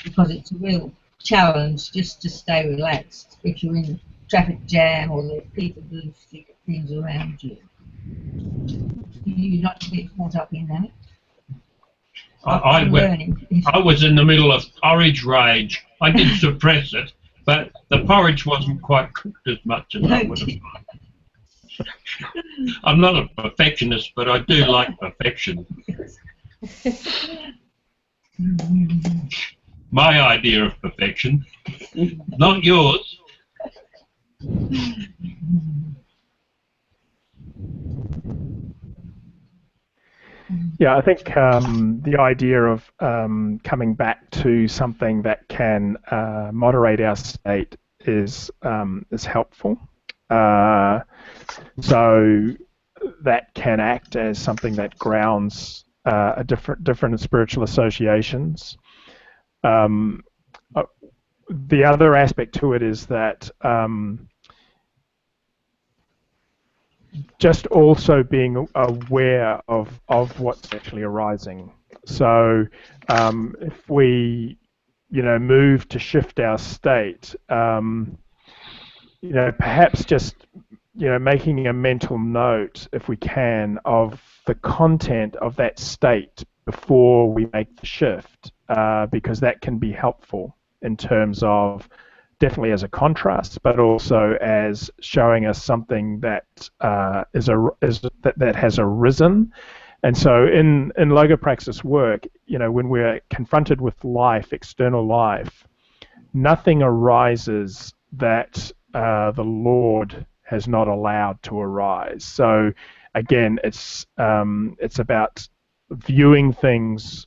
[SPEAKER 5] because it's a real challenge just to stay relaxed if you're in traffic jam or the people do stick things around you. You not to get caught up in that.
[SPEAKER 3] I was in the middle of porridge rage. I did suppress it, but the porridge wasn't quite cooked as much as I would have liked. I'm not a perfectionist, but I do like perfection. My idea of perfection, not yours.
[SPEAKER 1] Yeah, I think the idea of coming back to something that can moderate our state is helpful. So that can act as something that grounds different spiritual associations. The other aspect to it is that just also being aware of what's actually arising. So if we, move to shift our state, perhaps just, making a mental note, if we can, of the content of that state before we make the shift, because that can be helpful in terms of definitely as a contrast, but also as showing us something that that has arisen. And so in logopraxis work, when we're confronted with life, external life, nothing arises that the Lord has not allowed to arise. So again, it's about viewing things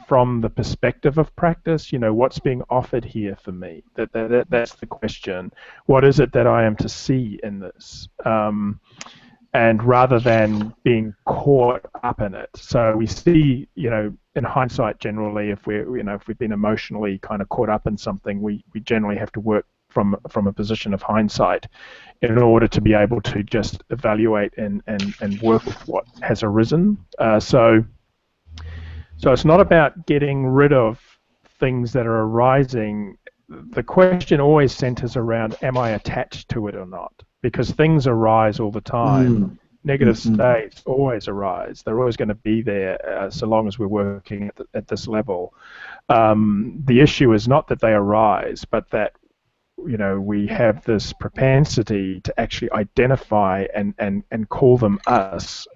[SPEAKER 1] from the perspective of practice. What's being offered here for me? That's the question. What is it that I am to see in this? And rather than being caught up in it. So we see, in hindsight, generally, if we've been emotionally kind of caught up in something, we generally have to work from a position of hindsight in order to be able to just evaluate and work with what has arisen. So it's not about getting rid of things that are arising. The question always centers around, am I attached to it or not? Because things arise all the time. Negative states always arise. They're always going to be there so long as we're working at this level. The issue is not that they arise, but that we have this propensity to actually identify and call them ourselves,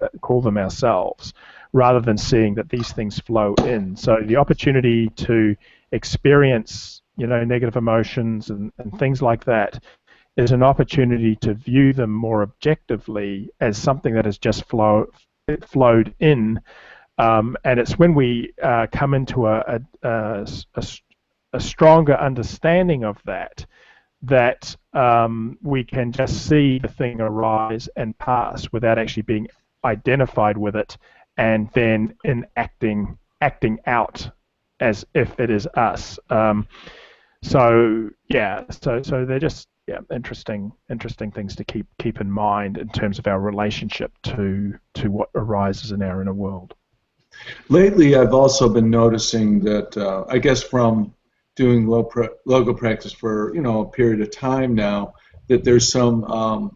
[SPEAKER 1] rather than seeing that these things flow in. So the opportunity to experience, negative emotions and things like that is an opportunity to view them more objectively as something that has just flowed in. And it's when we come into a stronger understanding of that we can just see the thing arise and pass without actually being identified with it, and then in acting out as if it is us. So they're just interesting things to keep in mind in terms of our relationship to what arises in our inner world.
[SPEAKER 4] Lately, I've also been noticing that I guess from doing logo practice for a period of time now, that there's some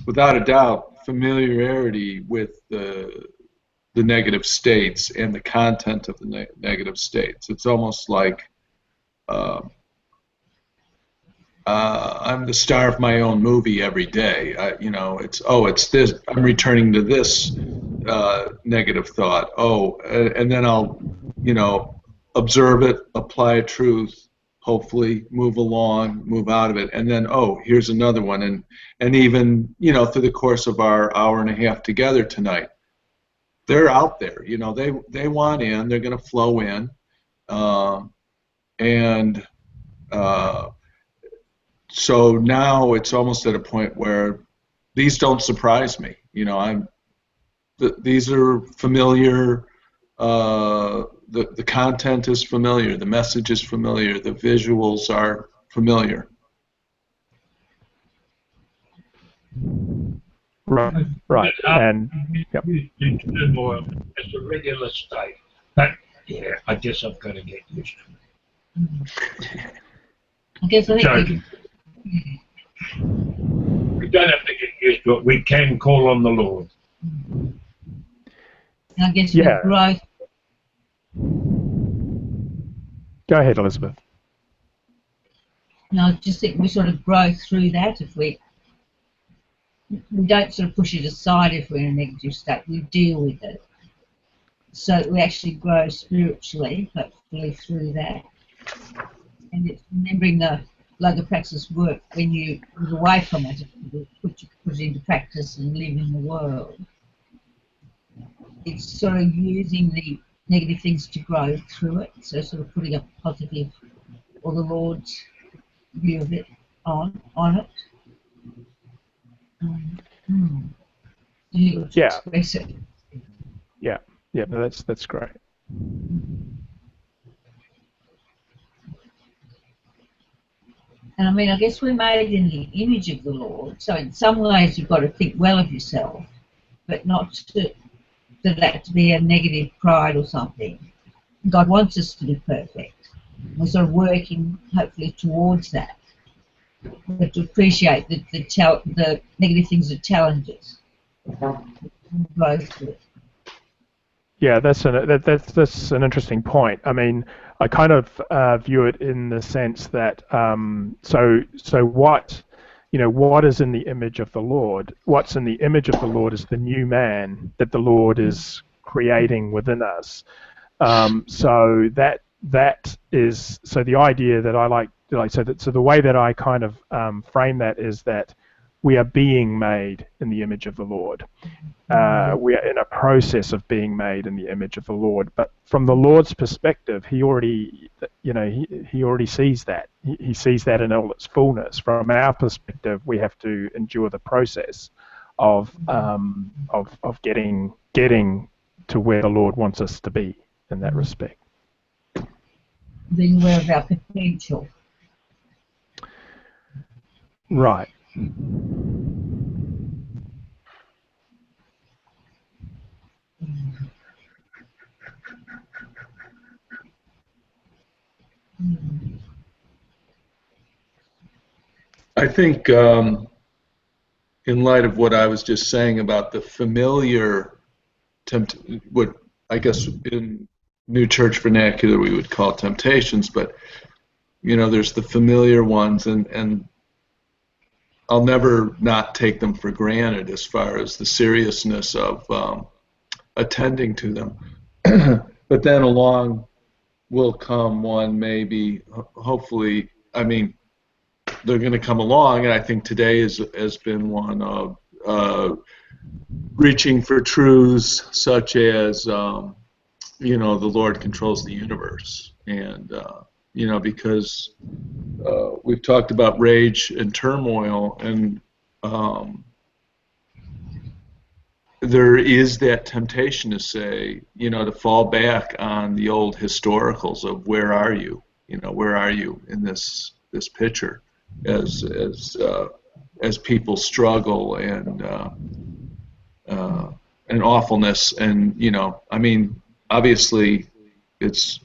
[SPEAKER 4] without a doubt familiarity with the negative states and the content of the negative states. It's almost like I'm the star of my own movie every day. It's this. I'm returning to this negative thought. And then I'll, observe it, apply a truth, hopefully move along, move out of it, and then here's another one. And even through the course of our hour and a half together tonight, they're out there. They want in. They're going to flow in, so now it's almost at a point where these don't surprise me. These are familiar. The content is familiar. The message is familiar. The visuals are familiar.
[SPEAKER 1] Right. And yep.
[SPEAKER 3] Turmoil as a regular state. But yeah, I guess I've got to get used to it.
[SPEAKER 5] I guess I think
[SPEAKER 3] Joking. We don't have to get used to it. We can call on the Lord.
[SPEAKER 5] And I guess
[SPEAKER 1] Yeah.
[SPEAKER 5] with growth,
[SPEAKER 1] Go ahead, Elizabeth.
[SPEAKER 5] I just think we sort of grow through that if we don't sort of push it aside if we're in a negative state. We deal with it. So we actually grow spiritually, hopefully through that. And it's remembering the yoga practice work when you move away from it, put it into practice and live in the world. It's sort of using the negative things to grow through it, so sort of putting a positive or the Lord's view of it on it. You
[SPEAKER 1] Yeah.
[SPEAKER 5] express it.
[SPEAKER 1] Yeah, no, that's great.
[SPEAKER 5] And I mean, I guess we're made in the image of the Lord, so in some ways you've got to think well of yourself, but not for that to be a negative pride or something. God wants us to be perfect. We're sort of working, hopefully, towards that. But to appreciate the negative things are challenges. Grow through it.
[SPEAKER 1] Yeah, that's an interesting point. I mean, I kind of view it in the sense that so what is in the image of the Lord? What's in the image of the Lord is the new man that the Lord is creating within us. So that is the idea that I like so the way that I kind of frame that is that we are being made in the image of the Lord. We are in a process of being made in the image of the Lord, but from the Lord's perspective, he already sees that. He sees that in all its fullness. From our perspective, we have to endure the process of getting to where the Lord wants us to be in that respect.
[SPEAKER 5] Being aware of our potential.
[SPEAKER 1] Right.
[SPEAKER 4] I think in light of what I was just saying about the familiar, what I guess in New Church vernacular we would call temptations, but there's the familiar ones, and I'll never not take them for granted as far as the seriousness of attending to them. But then along will come one, maybe, hopefully, I mean, they're going to come along, and I think today has been one of reaching for truths such as, the Lord controls the universe. And, because we've talked about rage and turmoil, and there is that temptation to say, to fall back on the old historicals of where are you? Where are you in this picture as people struggle and awfulness, and I mean, obviously, it's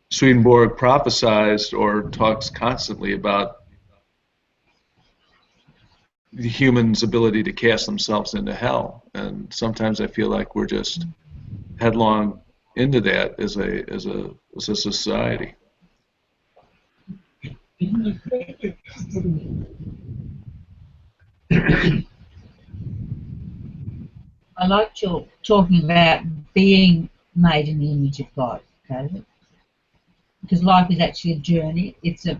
[SPEAKER 4] Swedenborg prophesized or talks constantly about the human's ability to cast themselves into hell, and sometimes I feel like we're just headlong into that as a society.
[SPEAKER 5] I liked your talking about being made in the image of God, okay? Because life is actually a journey. It's a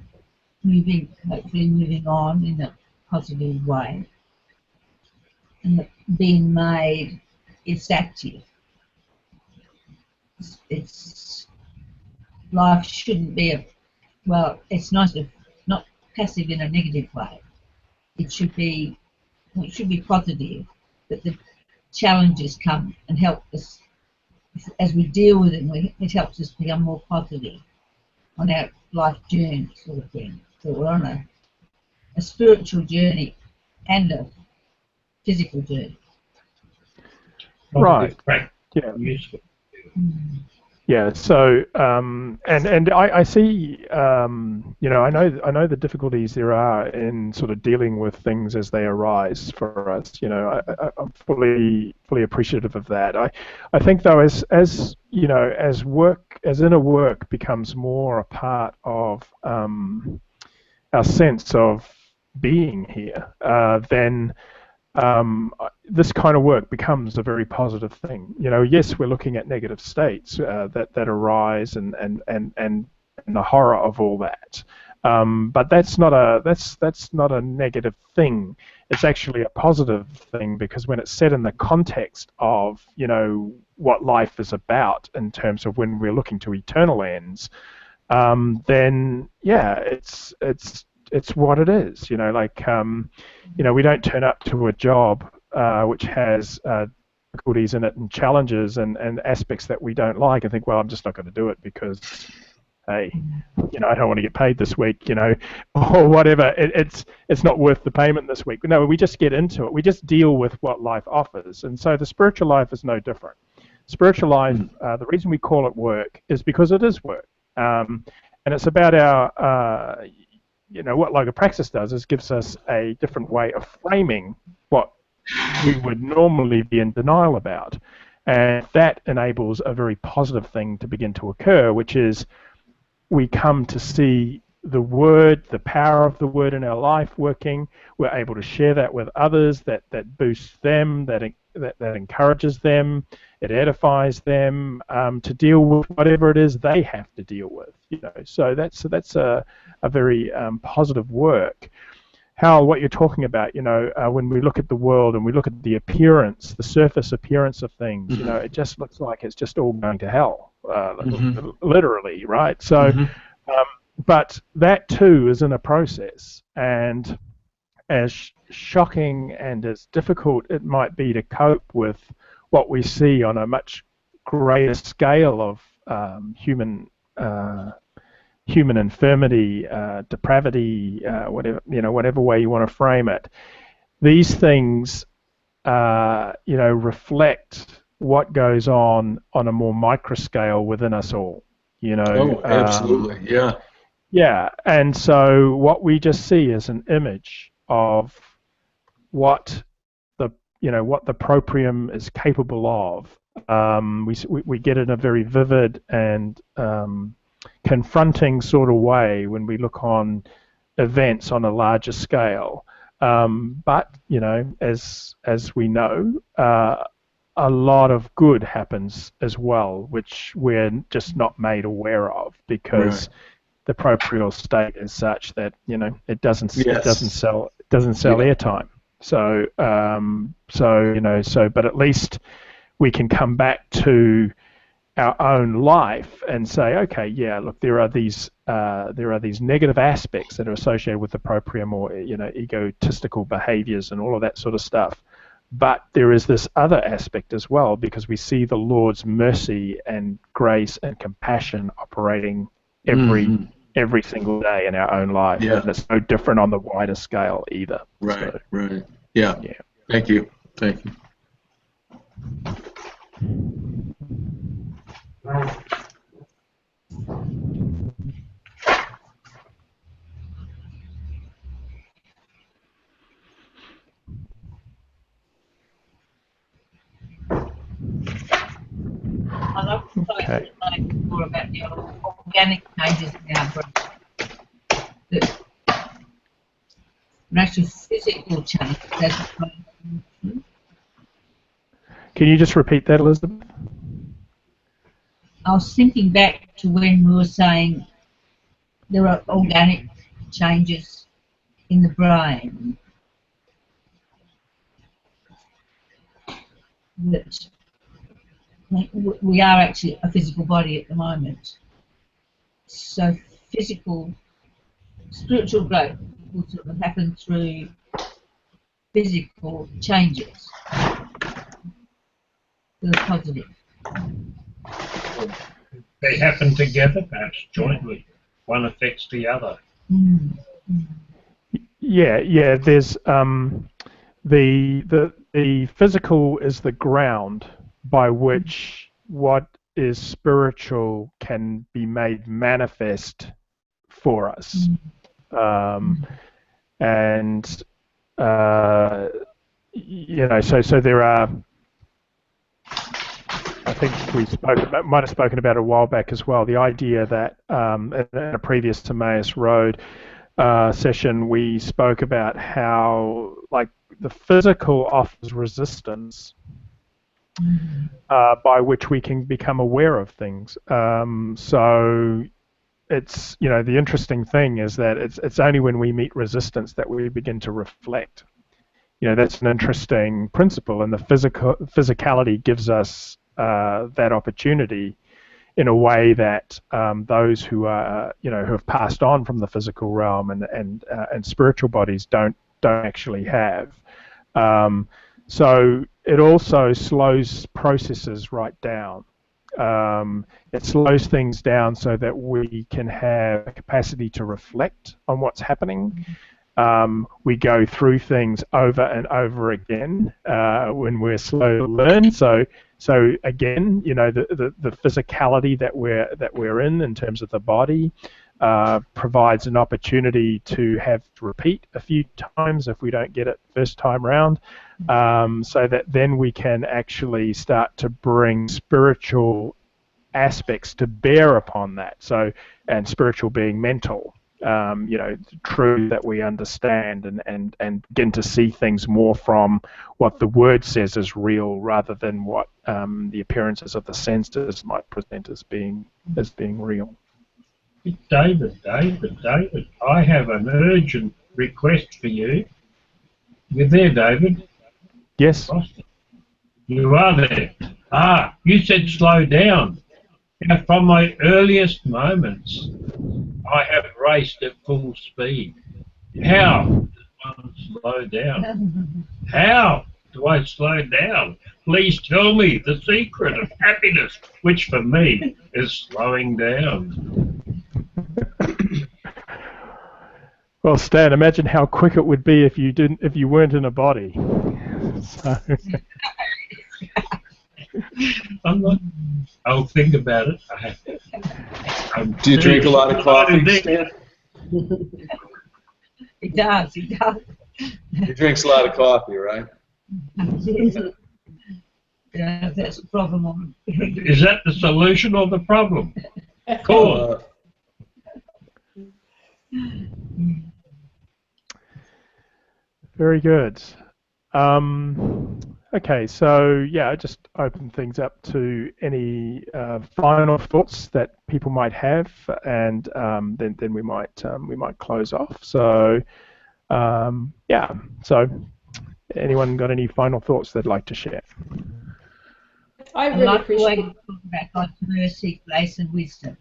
[SPEAKER 5] hopefully moving on in a positive way. And being made, it's active. It's life shouldn't be it's nice if not passive in a negative way. It should be positive, but the challenges come and help us as we deal with it. It helps us become more positive on our life journey, sort of thing. So we're on a spiritual journey and a physical journey.
[SPEAKER 1] Right.
[SPEAKER 3] Right.
[SPEAKER 1] Yeah.
[SPEAKER 3] Useful.
[SPEAKER 1] Yeah, so and I see I know the difficulties there are in sort of dealing with things as they arise for us. I'm fully appreciative of that. I think though as work as inner work becomes more a part of our sense of being here, then this kind of work becomes a very positive thing. Yes, we're looking at negative states that arise and the horror of all that. But that's not a negative thing. It's actually a positive thing because when it's set in the context of what life is about in terms of when we're looking to eternal ends, then yeah, it's what it is. We don't turn up to a job which has difficulties in it and challenges and aspects that we don't like and think, well, I'm just not going to do it because, hey, I don't want to get paid this week, or whatever. It's not worth the payment this week. No, we just get into it. We just deal with what life offers, and so the spiritual life is no different. Spiritual life, the reason we call it work is because it is work. And it's about our, what Logopraxis does is gives us a different way of framing what we would normally be in denial about. And that enables a very positive thing to begin to occur, which is we come to see the word, the power of the word in our life working. We're able to share that with others, that boosts them, that encourages them, it edifies them to deal with whatever it is they have to deal with. So that's a very positive work. Hal, what you're talking about, when we look at the world and we look at the appearance, the surface appearance of things, it just looks like it's just all going to hell, literally, right? So, but that too is in a process, and as shocking and as difficult it might be to cope with what we see on a much greater scale of human infirmity, depravity, whatever way you want to frame it. These things, reflect what goes on a more micro scale within us all.
[SPEAKER 4] Oh, absolutely, yeah.
[SPEAKER 1] Yeah, and so what we just see is an image of what the proprium is capable of. We get it in a very vivid and confronting sort of way when we look on events on a larger scale. But as we know, a lot of good happens as well, which we're just not made aware of because the proprial state is such that it doesn't sell airtime. So but at least we can come back to our own life and say, okay, yeah, look, there are these negative aspects that are associated with the proprium or egotistical behaviors and all of that sort of stuff. But there is this other aspect as well because we see the Lord's mercy and grace and compassion operating every single day in our own life.
[SPEAKER 4] Yeah.
[SPEAKER 1] And it's no different on the wider scale either.
[SPEAKER 4] Right, right. Yeah. Thank you.
[SPEAKER 5] I'd like to say more about the organic changes in our brain. That actual physical changes as
[SPEAKER 1] Can you just repeat that, Elizabeth?
[SPEAKER 5] I was thinking back to when we were saying there are organic changes in the brain that we are actually a physical body at the moment. So spiritual growth will sort of happen through physical changes for the positive.
[SPEAKER 3] They happen together, perhaps jointly. One affects the other.
[SPEAKER 1] Yeah. There's the physical is the ground by which what is spiritual can be made manifest for us. And so there are, I think might have spoken about it a while back as well, the idea that in a previous Emmaus Road session we spoke about how like the physical offers resistance by which we can become aware of things. So it's, the interesting thing is that it's only when we meet resistance that we begin to reflect. That's an interesting principle, and the physicality gives us that opportunity in a way that those who are, who have passed on from the physical realm and spiritual bodies don't actually have. So it also slows processes right down. It slows things down so that we can have a capacity to reflect on what's happening. We go through things over and over again when we're slow to learn. So again, the physicality that we're in terms of the body provides an opportunity to have to repeat a few times if we don't get it first time round, so that then we can actually start to bring spiritual aspects to bear upon that. So, and spiritual being mental. True that we understand and begin to see things more from what the word says is real rather than what the appearances of the senses might present as being real.
[SPEAKER 3] David, I have an urgent request for you. You're there, David?
[SPEAKER 1] Yes.
[SPEAKER 3] You are there. You said slow down. Now, from my earliest moments, I have raced at full speed. How does one slow down? How do I slow down? Please tell me the secret of happiness, which for me is slowing down.
[SPEAKER 1] Well, Stan, imagine how quick it would be if you weren't in a body. So.
[SPEAKER 3] I'll think about it.
[SPEAKER 4] Do you drink a lot of coffee, Stan?
[SPEAKER 5] He does.
[SPEAKER 4] He drinks a lot of coffee, right?
[SPEAKER 5] Yeah, that's the problem.
[SPEAKER 3] Is that the solution or the problem? Cool.
[SPEAKER 1] Very good. Okay, so yeah, I just open things up to any final thoughts that people might have, and then we might close off. So yeah, so anyone got any final thoughts they'd like to share?
[SPEAKER 6] I really appreciate
[SPEAKER 5] talk about God's mercy, grace, and wisdom.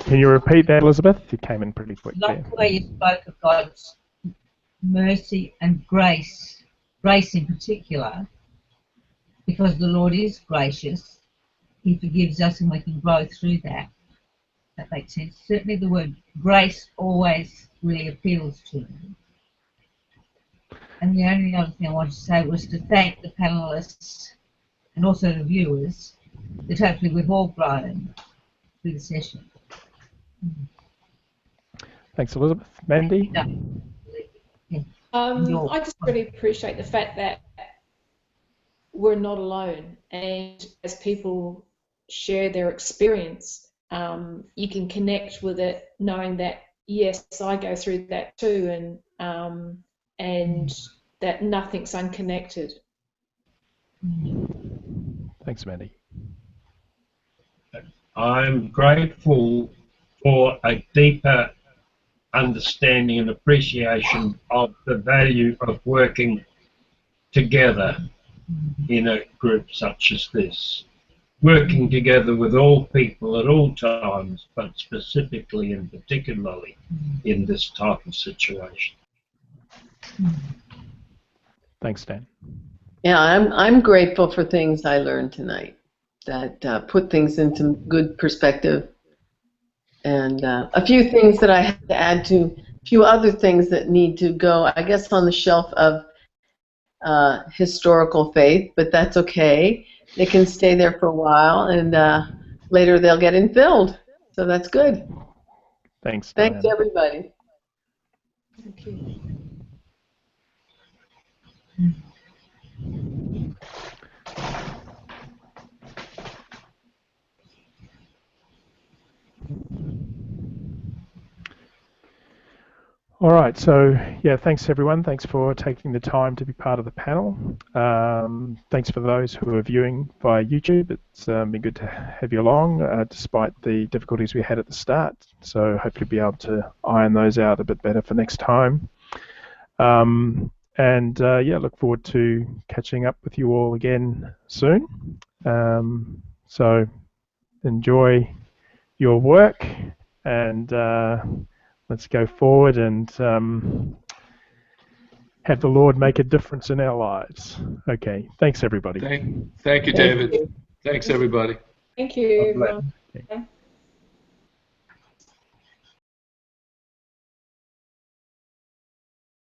[SPEAKER 1] Can you repeat that, Elizabeth? You came in pretty quick.
[SPEAKER 5] I like the way you spoke of God's mercy and grace in particular, because the Lord is gracious. He forgives us and we can grow through that. That makes sense. Certainly the word grace always really appeals to me. And the only other thing I wanted to say was to thank the panellists and also the viewers that hopefully we've all grown through the session.
[SPEAKER 1] Thanks, Elizabeth. Mandy?
[SPEAKER 6] I just really appreciate the fact that we're not alone, and as people share their experience, you can connect with it, knowing that yes, I go through that too, and that nothing's unconnected.
[SPEAKER 1] Thanks, Mandy.
[SPEAKER 3] I'm grateful for a deeper understanding and appreciation of the value of working together in a group such as this. Working together with all people at all times, but specifically and particularly in this type of situation.
[SPEAKER 1] Thanks, Stan.
[SPEAKER 2] Yeah, I'm grateful for things I learned tonight that put things into good perspective, and a few things that I had to add to, a few other things that need to go, I guess, on the shelf of historical faith, but that's okay. They can stay there for a while, and later they'll get infilled. So that's good.
[SPEAKER 1] Thanks,
[SPEAKER 2] Thanks,
[SPEAKER 1] Diana.
[SPEAKER 2] everybody.
[SPEAKER 6] Thank you.
[SPEAKER 1] All right, so yeah, thanks everyone. Thanks for taking the time to be part of the panel. Thanks for those who are viewing via YouTube. It's been good to have you along, despite the difficulties we had at the start. So hopefully be able to iron those out a bit better for next time. Yeah, look forward to catching up with you all again soon. So enjoy your work, and let's go forward and have the Lord make a difference in our lives. Okay, thanks everybody.
[SPEAKER 4] Thank you, David. Thanks, everybody.
[SPEAKER 6] Thank you,
[SPEAKER 3] God bless.
[SPEAKER 6] everyone. Okay.